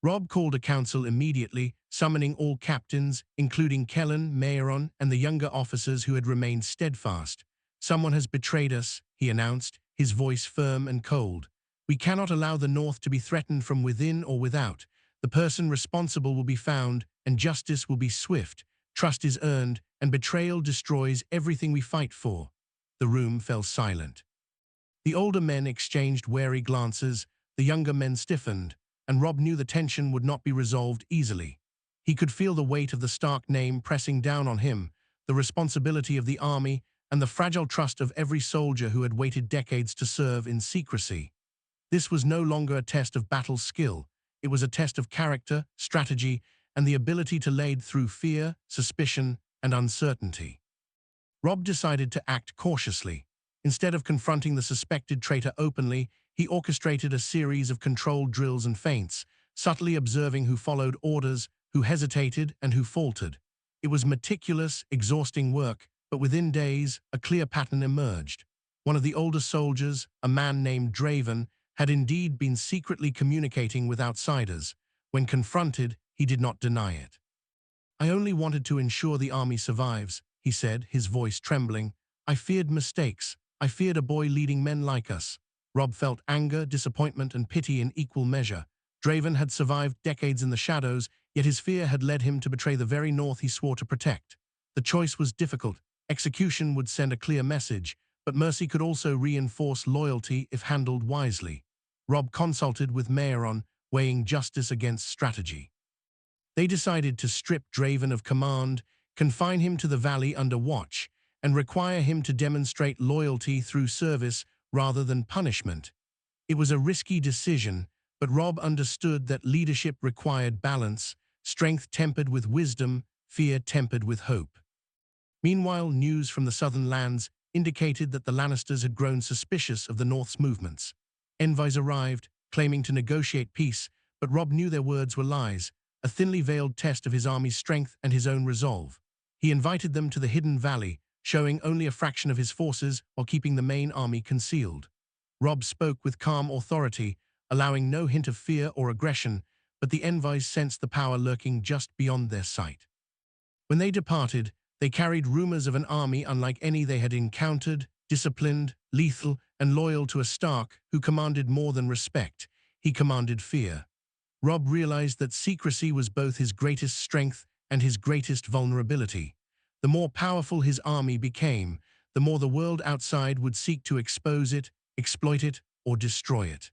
Robb called a council immediately, summoning all captains, including Kellan, Maegron, and the younger officers who had remained steadfast. "Someone has betrayed us," he announced, his voice firm and cold. "We cannot allow the North to be threatened from within or without. The person responsible will be found, and justice will be swift. Trust is earned, and betrayal destroys everything we fight for." The room fell silent. The older men exchanged wary glances, the younger men stiffened, and Robb knew the tension would not be resolved easily. He could feel the weight of the Stark name pressing down on him, the responsibility of the army, and the fragile trust of every soldier who had waited decades to serve in secrecy. This was no longer a test of battle skill. It was a test of character, strategy, and the ability to lead through fear, suspicion, and uncertainty. Robb decided to act cautiously. Instead of confronting the suspected traitor openly, he orchestrated a series of controlled drills and feints, subtly observing who followed orders, who hesitated, and who faltered. It was meticulous, exhausting work, but within days, a clear pattern emerged. One of the older soldiers, a man named Draven, had indeed been secretly communicating with outsiders. When confronted, he did not deny it. "I only wanted to ensure the army survives," he said, his voice trembling. "I feared mistakes. I feared a boy leading men like us." Robb felt anger, disappointment, and pity in equal measure. Draven had survived decades in the shadows, yet his fear had led him to betray the very North he swore to protect. The choice was difficult. Execution would send a clear message, but mercy could also reinforce loyalty if handled wisely. Robb consulted with Maeuron, weighing justice against strategy. They decided to strip Draven of command, confine him to the valley under watch, and require him to demonstrate loyalty through service rather than punishment. It was a risky decision, but Robb understood that leadership required balance, strength tempered with wisdom, fear tempered with hope. Meanwhile, news from the southern lands indicated that the Lannisters had grown suspicious of the North's movements. Envoys arrived, claiming to negotiate peace, but Robb knew their words were lies, a thinly veiled test of his army's strength and his own resolve. He invited them to the hidden valley, showing only a fraction of his forces while keeping the main army concealed. Robb spoke with calm authority, allowing no hint of fear or aggression, but the envoys sensed the power lurking just beyond their sight. When they departed, they carried rumors of an army unlike any they had encountered, disciplined, lethal, and loyal to a Stark who commanded more than respect. He commanded fear. Robb realized that secrecy was both his greatest strength and his greatest vulnerability. The more powerful his army became, the more the world outside would seek to expose it, exploit it, or destroy it.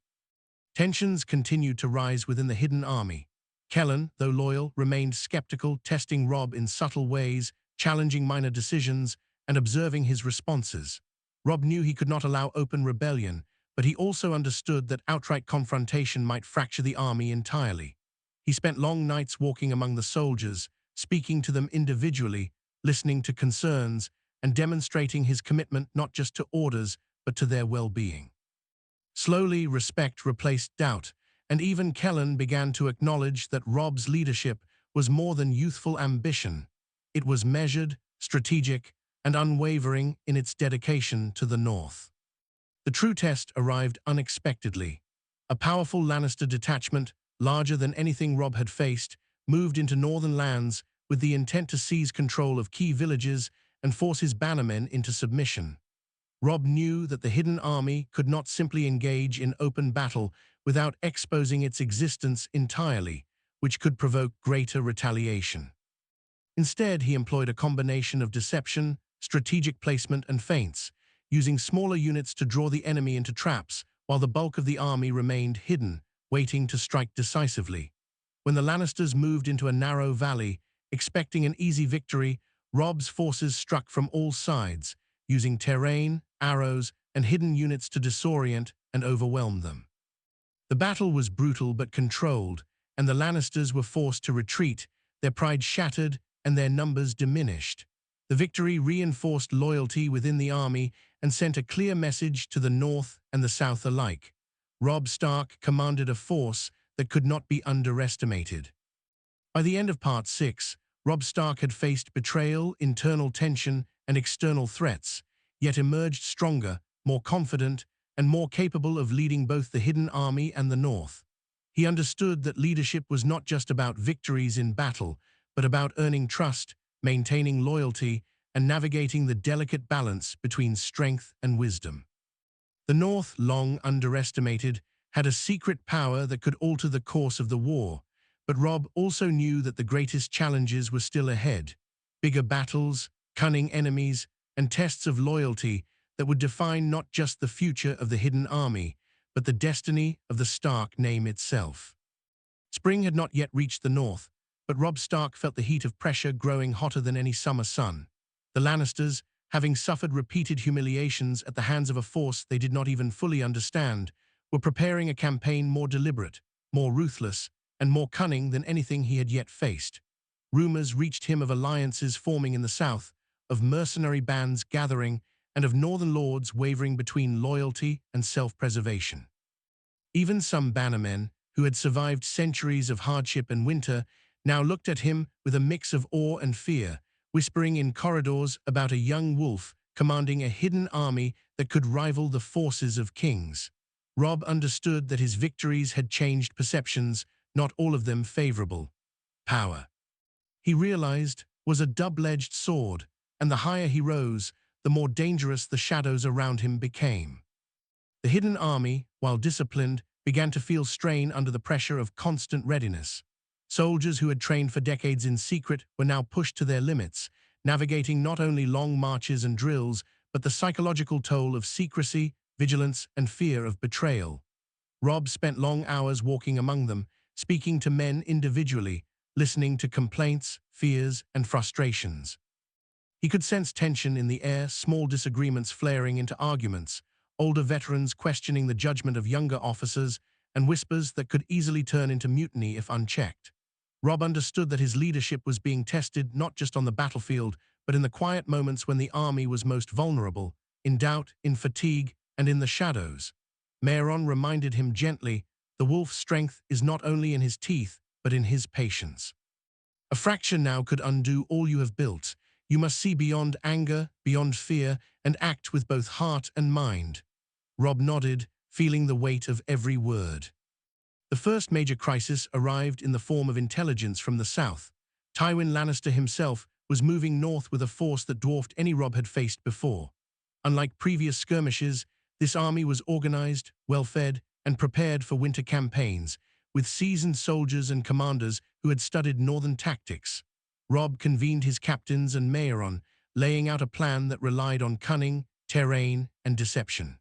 Tensions continued to rise within the hidden army. Kellan, though loyal, remained skeptical, testing Robb in subtle ways, challenging minor decisions, and observing his responses. Robb knew he could not allow open rebellion, but he also understood that outright confrontation might fracture the army entirely. He spent long nights walking among the soldiers, speaking to them individually, listening to concerns, and demonstrating his commitment not just to orders, but to their well-being. Slowly, respect replaced doubt, and even Kellan began to acknowledge that Robb's leadership was more than youthful ambition. It was measured, strategic, and unwavering in its dedication to the North. The true test arrived unexpectedly. A powerful Lannister detachment, larger than anything Robb had faced, moved into northern lands with the intent to seize control of key villages and force his bannermen into submission. Robb knew that the hidden army could not simply engage in open battle without exposing its existence entirely, which could provoke greater retaliation. Instead, he employed a combination of deception, strategic placement, and feints, using smaller units to draw the enemy into traps, while the bulk of the army remained hidden, waiting to strike decisively. When the Lannisters moved into a narrow valley, expecting an easy victory, Robb's forces struck from all sides, using terrain, arrows, and hidden units to disorient and overwhelm them. The battle was brutal but controlled, and the Lannisters were forced to retreat, their pride shattered and their numbers diminished. The victory reinforced loyalty within the army and sent a clear message to the North and the South alike. Robb Stark commanded a force that could not be underestimated. By the end of Part 6, Robb Stark had faced betrayal, internal tension, and external threats, yet emerged stronger, more confident, and more capable of leading both the hidden army and the North. He understood that leadership was not just about victories in battle, but about earning trust, maintaining loyalty, and navigating the delicate balance between strength and wisdom. The North, long underestimated, had a secret power that could alter the course of the war, but Robb also knew that the greatest challenges were still ahead. Bigger battles, cunning enemies, and tests of loyalty that would define not just the future of the hidden army, but the destiny of the Stark name itself. Spring had not yet reached the North, but Robb Stark felt the heat of pressure growing hotter than any summer sun. The Lannisters, having suffered repeated humiliations at the hands of a force they did not even fully understand, were preparing a campaign more deliberate, more ruthless, and more cunning than anything he had yet faced. Rumors reached him of alliances forming in the south, of mercenary bands gathering, and of northern lords wavering between loyalty and self-preservation. Even some bannermen, who had survived centuries of hardship and winter, now looked at him with a mix of awe and fear, whispering in corridors about a young wolf commanding a hidden army that could rival the forces of kings. Robb understood that his victories had changed perceptions, not all of them favorable. Power, he realized, was a double-edged sword, and the higher he rose, the more dangerous the shadows around him became. The hidden army, while disciplined, began to feel strain under the pressure of constant readiness. Soldiers who had trained for decades in secret were now pushed to their limits, navigating not only long marches and drills, but the psychological toll of secrecy, vigilance, and fear of betrayal. Robb spent long hours walking among them, speaking to men individually, listening to complaints, fears, and frustrations. He could sense tension in the air, small disagreements flaring into arguments, older veterans questioning the judgment of younger officers, and whispers that could easily turn into mutiny if unchecked. Robb understood that his leadership was being tested not just on the battlefield, but in the quiet moments when the army was most vulnerable, in doubt, in fatigue, and in the shadows. Mayron reminded him gently, the wolf's strength is not only in his teeth, but in his patience. A fraction now could undo all you have built. You must see beyond anger, beyond fear, and act with both heart and mind. Robb nodded, feeling the weight of every word. The first major crisis arrived in the form of intelligence from the south. Tywin Lannister himself was moving north with a force that dwarfed any Robb had faced before. Unlike previous skirmishes, this army was organized, well-fed, and prepared for winter campaigns, with seasoned soldiers and commanders who had studied northern tactics. Robb convened his captains and Mayron, laying out a plan that relied on cunning, terrain, and deception.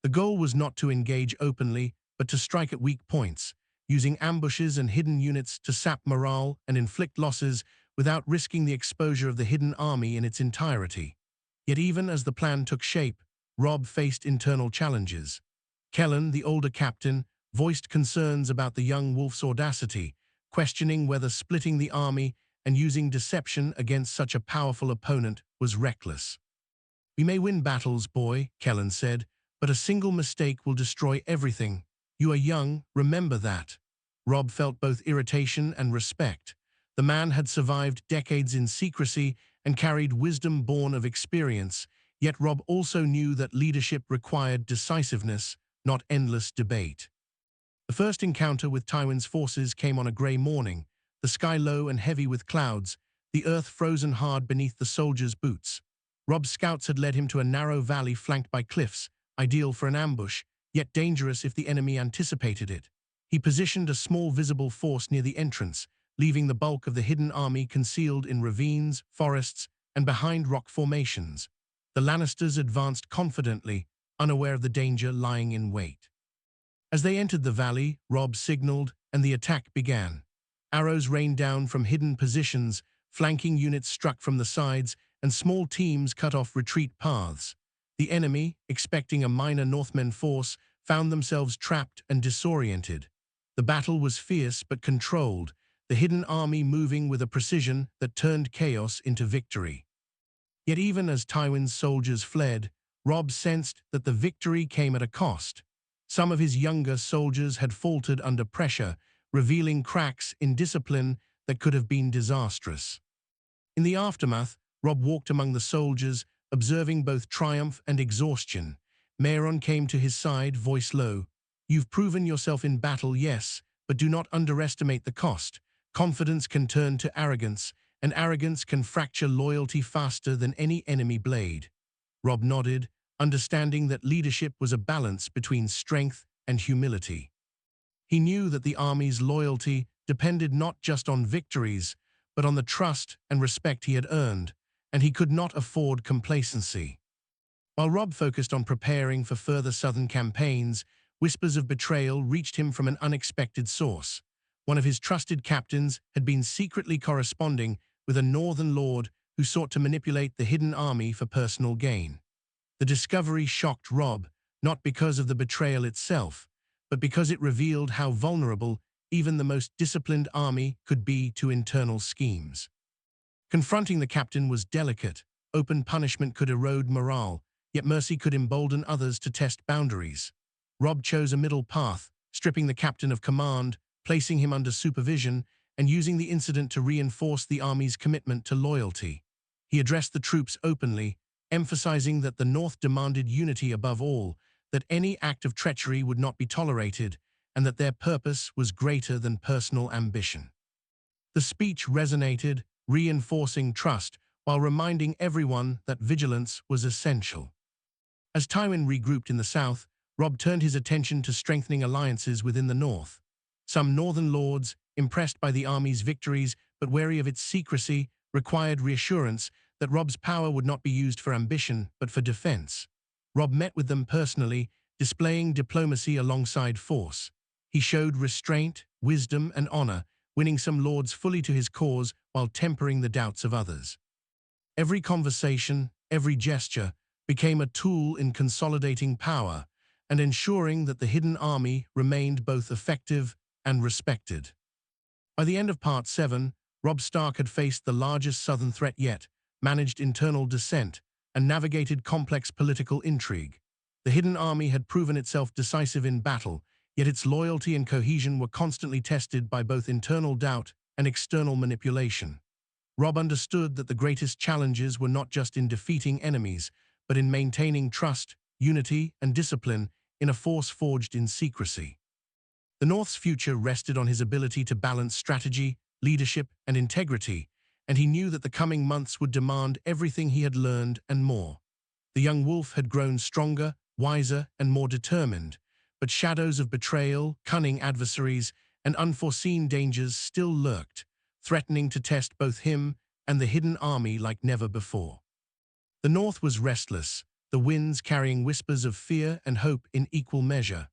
The goal was not to engage openly, but to strike at weak points, using ambushes and hidden units to sap morale and inflict losses without risking the exposure of the hidden army in its entirety. Yet even as the plan took shape, Robb faced internal challenges. Kellen, the older captain, voiced concerns about the young wolf's audacity, questioning whether splitting the army and using deception against such a powerful opponent was reckless. "We may win battles, boy," Kellen said, "but a single mistake will destroy everything. You are young, remember that." Robb felt both irritation and respect. The man had survived decades in secrecy and carried wisdom born of experience, yet Robb also knew that leadership required decisiveness, not endless debate. The first encounter with Tywin's forces came on a grey morning, the sky low and heavy with clouds, the earth frozen hard beneath the soldiers' boots. Robb's scouts had led him to a narrow valley flanked by cliffs, ideal for an ambush, yet dangerous if the enemy anticipated it. He positioned a small visible force near the entrance, leaving the bulk of the hidden army concealed in ravines, forests, and behind rock formations. The Lannisters advanced confidently, unaware of the danger lying in wait. As they entered the valley, Robb signaled, and the attack began. Arrows rained down from hidden positions, flanking units struck from the sides, and small teams cut off retreat paths. The enemy, expecting a minor Northmen force, found themselves trapped and disoriented. The battle was fierce but controlled, the hidden army moving with a precision that turned chaos into victory. Yet even as Tywin's soldiers fled, Robb sensed that the victory came at a cost. Some of his younger soldiers had faltered under pressure, revealing cracks in discipline that could have been disastrous. In the aftermath, Robb walked among the soldiers, observing both triumph and exhaustion. Mayron came to his side, voice low. "You've proven yourself in battle, yes, but do not underestimate the cost. Confidence can turn to arrogance, and arrogance can fracture loyalty faster than any enemy blade." Robb nodded, understanding that leadership was a balance between strength and humility. He knew that the army's loyalty depended not just on victories, but on the trust and respect he had earned, and he could not afford complacency. While Robb focused on preparing for further southern campaigns, whispers of betrayal reached him from an unexpected source. One of his trusted captains had been secretly corresponding with a northern lord who sought to manipulate the hidden army for personal gain. The discovery shocked Robb, not because of the betrayal itself, but because it revealed how vulnerable even the most disciplined army could be to internal schemes. Confronting the captain was delicate. Open punishment could erode morale, yet mercy could embolden others to test boundaries. Robb chose a middle path, stripping the captain of command, placing him under supervision, and using the incident to reinforce the army's commitment to loyalty. He addressed the troops openly, emphasizing that the North demanded unity above all, that any act of treachery would not be tolerated, and that their purpose was greater than personal ambition. The speech resonated, reinforcing trust, while reminding everyone that vigilance was essential. As Tywin regrouped in the south, Robb turned his attention to strengthening alliances within the north. Some northern lords, impressed by the army's victories but wary of its secrecy, required reassurance that Robb's power would not be used for ambition but for defense. Robb met with them personally, displaying diplomacy alongside force. He showed restraint, wisdom, and honor, winning some lords fully to his cause while tempering the doubts of others. Every conversation, every gesture, became a tool in consolidating power and ensuring that the hidden army remained both effective and respected. By the end of Part 7, Robb Stark had faced the largest southern threat yet, managed internal dissent, and navigated complex political intrigue. The hidden army had proven itself decisive in battle, yet its loyalty and cohesion were constantly tested by both internal doubt and external manipulation. Robb understood that the greatest challenges were not just in defeating enemies, but in maintaining trust, unity, and discipline in a force forged in secrecy. The North's future rested on his ability to balance strategy, leadership, and integrity, and he knew that the coming months would demand everything he had learned and more. The young wolf had grown stronger, wiser, and more determined, but shadows of betrayal, cunning adversaries, and unforeseen dangers still lurked, threatening to test both him and the hidden army like never before. The North was restless, the winds carrying whispers of fear and hope in equal measure.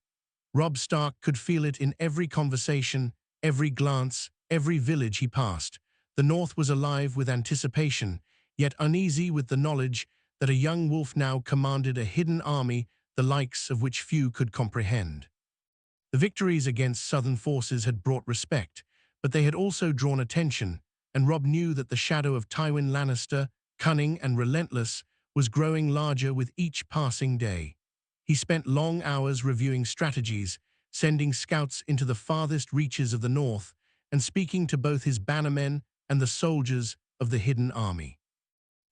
Robb Stark could feel it in every conversation, every glance, every village he passed. The North was alive with anticipation, yet uneasy with the knowledge that a young wolf now commanded a hidden army the likes of which few could comprehend. The victories against Southern forces had brought respect, but they had also drawn attention, and Robb knew that the shadow of Tywin Lannister, cunning and relentless, was growing larger with each passing day. He spent long hours reviewing strategies, sending scouts into the farthest reaches of the North, and speaking to both his bannermen and the soldiers of the hidden army.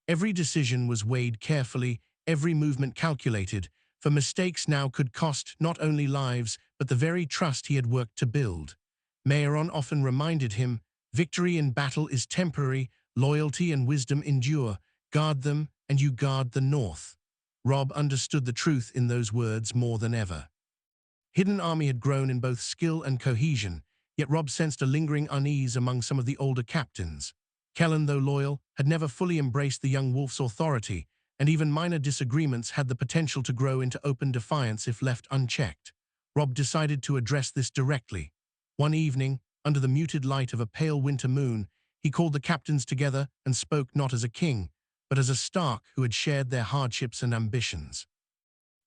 Every decision was weighed carefully, every movement calculated, for mistakes now could cost not only lives, but the very trust he had worked to build. Maeuron often reminded him, "Victory in battle is temporary, loyalty and wisdom endure. Guard them, and you guard the North." Robb understood the truth in those words more than ever. Hidden Army had grown in both skill and cohesion, yet Robb sensed a lingering unease among some of the older captains. Kellen, though loyal, had never fully embraced the young wolf's authority, and even minor disagreements had the potential to grow into open defiance if left unchecked. Robb decided to address this directly. One evening, under the muted light of a pale winter moon, he called the captains together and spoke not as a king, but as a Stark who had shared their hardships and ambitions.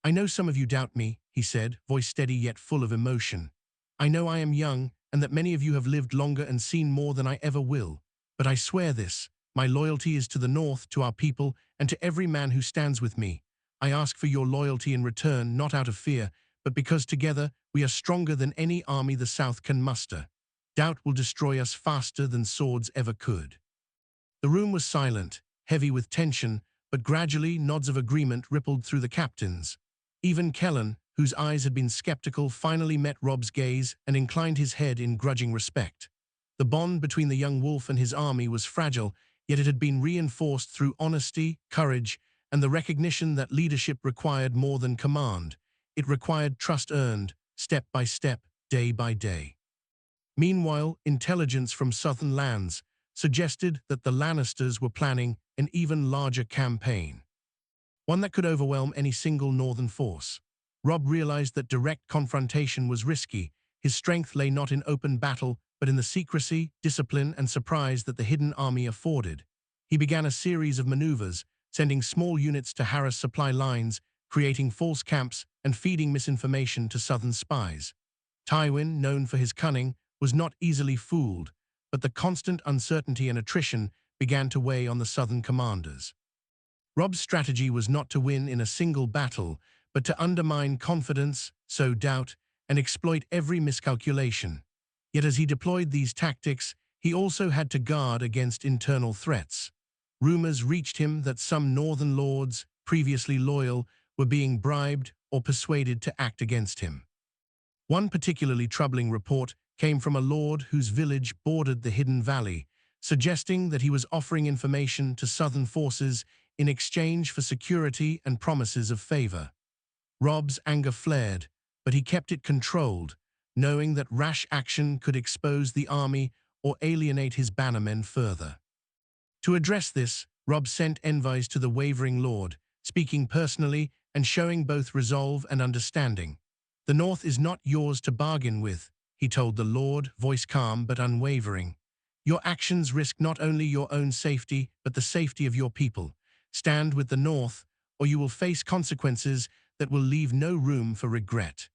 "I know some of you doubt me," he said, voice steady yet full of emotion. "I know I am young, and that many of you have lived longer and seen more than I ever will. But I swear this, my loyalty is to the North, to our people, and to every man who stands with me. I ask for your loyalty in return, not out of fear, but because together we are stronger than any army the South can muster. Doubt will destroy us faster than swords ever could." The room was silent, heavy with tension, but gradually nods of agreement rippled through the captains. Even Kellen, whose eyes had been skeptical, finally met Robb's gaze and inclined his head in grudging respect. The bond between the young wolf and his army was fragile, yet it had been reinforced through honesty, courage, and the recognition that leadership required more than command. It required trust earned, step by step, day by day. Meanwhile, intelligence from southern lands suggested that the Lannisters were planning an even larger campaign, one that could overwhelm any single northern force. Robb realized that direct confrontation was risky. His strength lay not in open battle, but in the secrecy, discipline, and surprise that the hidden army afforded. He began a series of maneuvers, sending small units to harass supply lines, creating false camps, and feeding misinformation to southern spies. Tywin, known for his cunning, was not easily fooled, but the constant uncertainty and attrition began to weigh on the southern commanders. Robb's strategy was not to win in a single battle, but to undermine confidence, sow doubt, and exploit every miscalculation. Yet as he deployed these tactics, he also had to guard against internal threats. Rumors reached him that some northern lords, previously loyal, were being bribed or persuaded to act against him. One particularly troubling report came from a lord whose village bordered the hidden valley, suggesting that he was offering information to southern forces in exchange for security and promises of favor. Robb's anger flared, but he kept it controlled, knowing that rash action could expose the army or alienate his bannermen further. To address this, Robb sent envoys to the wavering lord, speaking personally and showing both resolve and understanding. "The North is not yours to bargain with," he told the lord, voice calm but unwavering. "Your actions risk not only your own safety, but the safety of your people. Stand with the North, or you will face consequences that will leave no room for regret."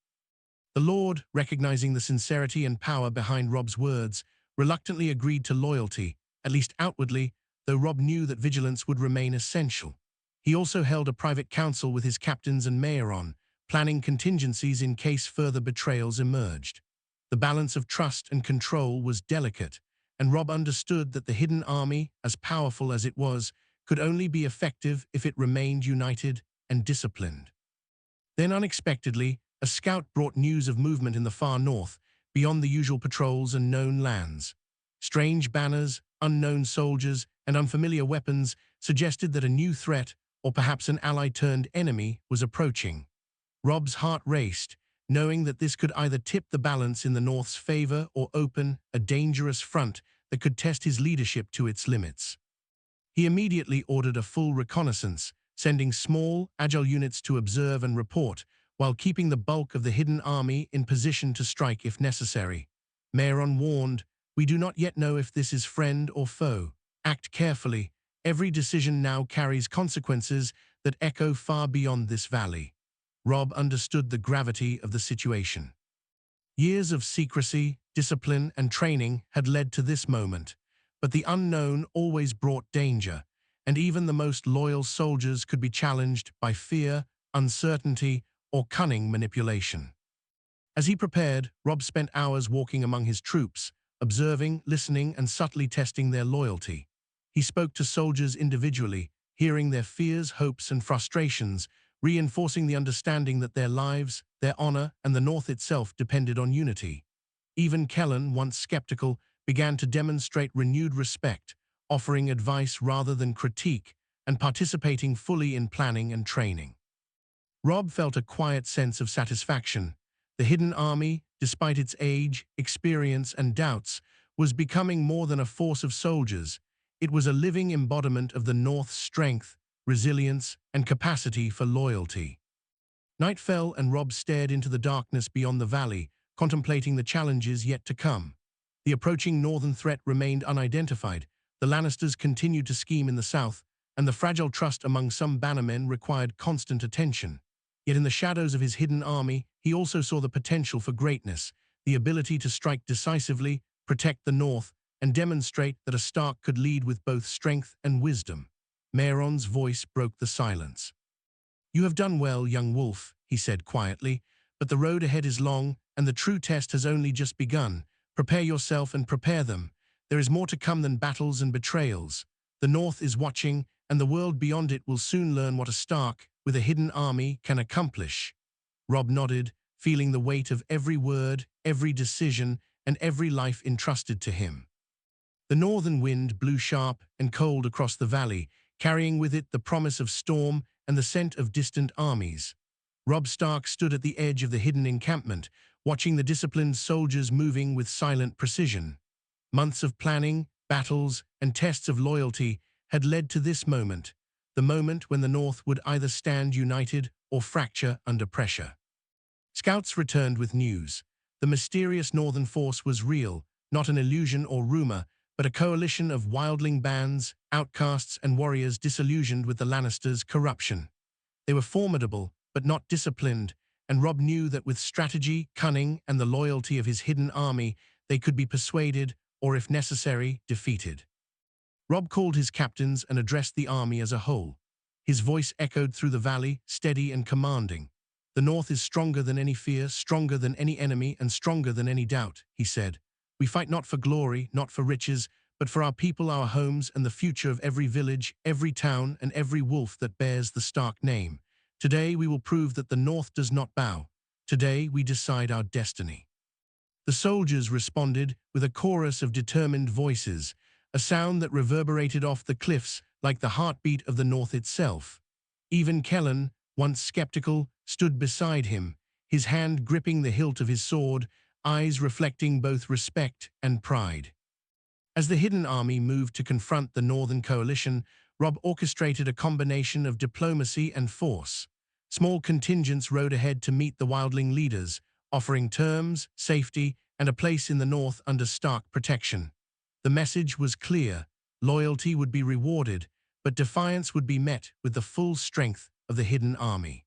The lord, recognizing the sincerity and power behind Robb's words, reluctantly agreed to loyalty, at least outwardly, though Robb knew that vigilance would remain essential. He also held a private council with his captains and Mayeron, planning contingencies in case further betrayals emerged. The balance of trust and control was delicate, and Robb understood that the hidden army, as powerful as it was, could only be effective if it remained united and disciplined. Then unexpectedly, a scout brought news of movement in the far north, beyond the usual patrols and known lands. Strange banners, unknown soldiers, and unfamiliar weapons suggested that a new threat, or perhaps an ally-turned enemy, was approaching. Robb's heart raced, knowing that this could either tip the balance in the North's favor or open a dangerous front that could test his leadership to its limits. He immediately ordered a full reconnaissance, sending small, agile units to observe and report, while keeping the bulk of the hidden army in position to strike if necessary. Mayeron warned, "We do not yet know if this is friend or foe. Act carefully. Every decision now carries consequences that echo far beyond this valley." Robb understood the gravity of the situation. Years of secrecy, discipline, and training had led to this moment, but the unknown always brought danger, and even the most loyal soldiers could be challenged by fear, uncertainty, or cunning manipulation. As he prepared, Robb spent hours walking among his troops, observing, listening, and subtly testing their loyalty. He spoke to soldiers individually, hearing their fears, hopes, and frustrations, reinforcing the understanding that their lives, their honor, and the North itself depended on unity. Even Kellen, once skeptical, began to demonstrate renewed respect, offering advice rather than critique, and participating fully in planning and training. Robb felt a quiet sense of satisfaction. The hidden army, despite its age, experience, and doubts, was becoming more than a force of soldiers. It was a living embodiment of the North's strength, resilience, and capacity for loyalty. Night fell and Robb stared into the darkness beyond the valley, contemplating the challenges yet to come. The approaching northern threat remained unidentified. The Lannisters continued to scheme in the south, and the fragile trust among some bannermen required constant attention. Yet in the shadows of his hidden army, he also saw the potential for greatness, the ability to strike decisively, protect the North, and demonstrate that a Stark could lead with both strength and wisdom. Mayeron's voice broke the silence. "You have done well, young wolf," he said quietly, "but the road ahead is long, and the true test has only just begun. Prepare yourself and prepare them. There is more to come than battles and betrayals. The North is watching, and the world beyond it will soon learn what a Stark, with a hidden army, can accomplish." Robb nodded, feeling the weight of every word, every decision, and every life entrusted to him. The northern wind blew sharp and cold across the valley, carrying with it the promise of storm and the scent of distant armies. Robb Stark stood at the edge of the hidden encampment, watching the disciplined soldiers moving with silent precision. Months of planning, battles, and tests of loyalty had led to this moment, the moment when the North would either stand united or fracture under pressure. Scouts returned with news. The mysterious northern force was real, not an illusion or rumor, but a coalition of wildling bands, outcasts, and warriors disillusioned with the Lannisters' corruption. They were formidable, but not disciplined, and Robb knew that with strategy, cunning, and the loyalty of his hidden army, they could be persuaded, or if necessary, defeated. Robb called his captains and addressed the army as a whole. His voice echoed through the valley, steady and commanding. "The North is stronger than any fear, stronger than any enemy, and stronger than any doubt," he said. "We fight not for glory, not for riches, but for our people, our homes, and the future of every village, every town, and every wolf that bears the Stark name. Today we will prove that the North does not bow. Today we decide our destiny." The soldiers responded with a chorus of determined voices, a sound that reverberated off the cliffs like the heartbeat of the North itself. Even Kellen, once skeptical, stood beside him, his hand gripping the hilt of his sword, eyes reflecting both respect and pride. As the Hidden Army moved to confront the Northern Coalition, Robb orchestrated a combination of diplomacy and force. Small contingents rode ahead to meet the wildling leaders, offering terms, safety, and a place in the North under Stark protection. The message was clear: loyalty would be rewarded, but defiance would be met with the full strength of the Hidden Army.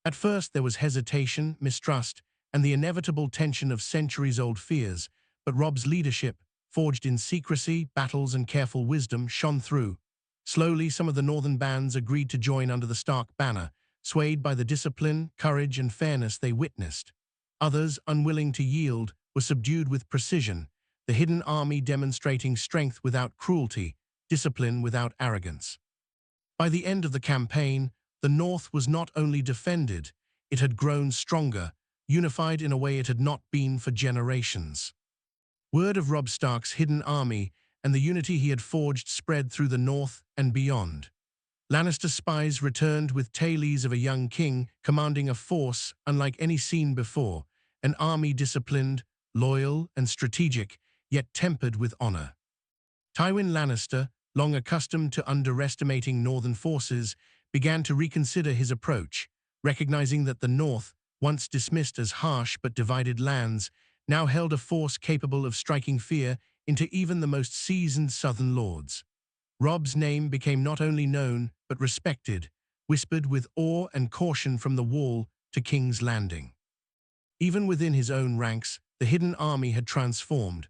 At first there was hesitation, mistrust, and the inevitable tension of centuries-old fears, but Robb's leadership, forged in secrecy, battles, and careful wisdom, shone through. Slowly, some of the northern bands agreed to join under the Stark banner, swayed by the discipline, courage, and fairness they witnessed. Others, unwilling to yield, were subdued with precision, the Hidden Army demonstrating strength without cruelty, discipline without arrogance. By the end of the campaign, the North was not only defended, it had grown stronger, unified in a way it had not been for generations. Word of Robb Stark's Hidden Army and the unity he had forged spread through the North and beyond. Lannister spies returned with tales of a young king commanding a force unlike any seen before, an army disciplined, loyal, and strategic, yet tempered with honor. Tywin Lannister, long accustomed to underestimating northern forces, began to reconsider his approach, recognizing that the North, once dismissed as harsh but divided lands, now held a force capable of striking fear into even the most seasoned southern lords. Robb's name became not only known, but respected, whispered with awe and caution from the Wall to King's Landing. Even within his own ranks, the Hidden Army had transformed.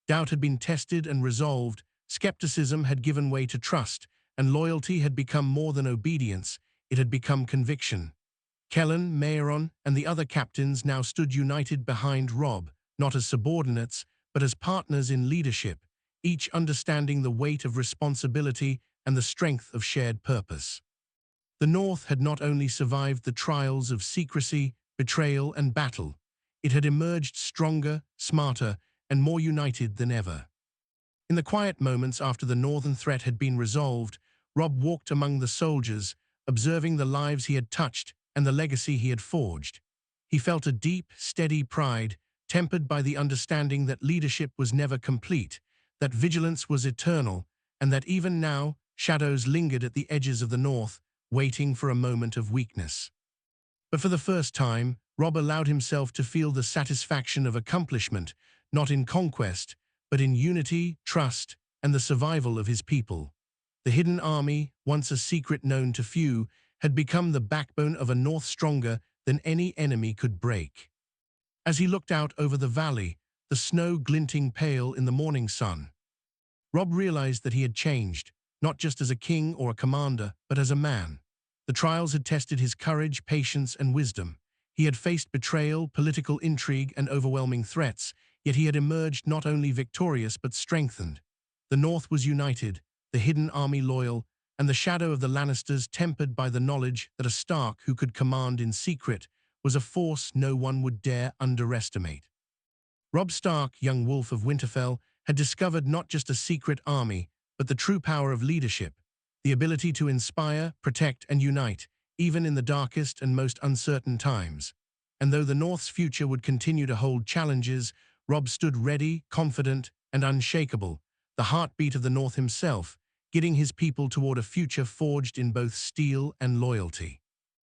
Doubt had been tested and resolved, skepticism had given way to trust, and loyalty had become more than obedience, it had become conviction. Kellan, Maeuron, and the other captains now stood united behind Robb, not as subordinates, but as partners in leadership, each understanding the weight of responsibility and the strength of shared purpose. The North had not only survived the trials of secrecy, betrayal, and battle, it had emerged stronger, smarter, and more united than ever. In the quiet moments after the northern threat had been resolved, Robb walked among the soldiers, observing the lives he had touched and the legacy he had forged. He felt a deep, steady pride, tempered by the understanding that leadership was never complete, that vigilance was eternal, and that even now, shadows lingered at the edges of the North, waiting for a moment of weakness. But for the first time, Robb allowed himself to feel the satisfaction of accomplishment, not in conquest, but in unity, trust, and the survival of his people. The Hidden Army, once a secret known to few, had become the backbone of a North stronger than any enemy could break. As he looked out over the valley, the snow glinting pale in the morning sun, Robb realized that he had changed, not just as a king or a commander, but as a man. The trials had tested his courage, patience, and wisdom. He had faced betrayal, political intrigue, and overwhelming threats, yet he had emerged not only victorious but strengthened. The North was united, the Hidden Army loyal, and the shadow of the Lannisters tempered by the knowledge that a Stark who could command in secret was a force no one would dare underestimate. Robb Stark, young wolf of Winterfell, had discovered not just a secret army, but the true power of leadership, the ability to inspire, protect, and unite, even in the darkest and most uncertain times. And though the North's future would continue to hold challenges, Robb stood ready, confident, and unshakable, the heartbeat of the North himself, guiding his people toward a future forged in both steel and loyalty.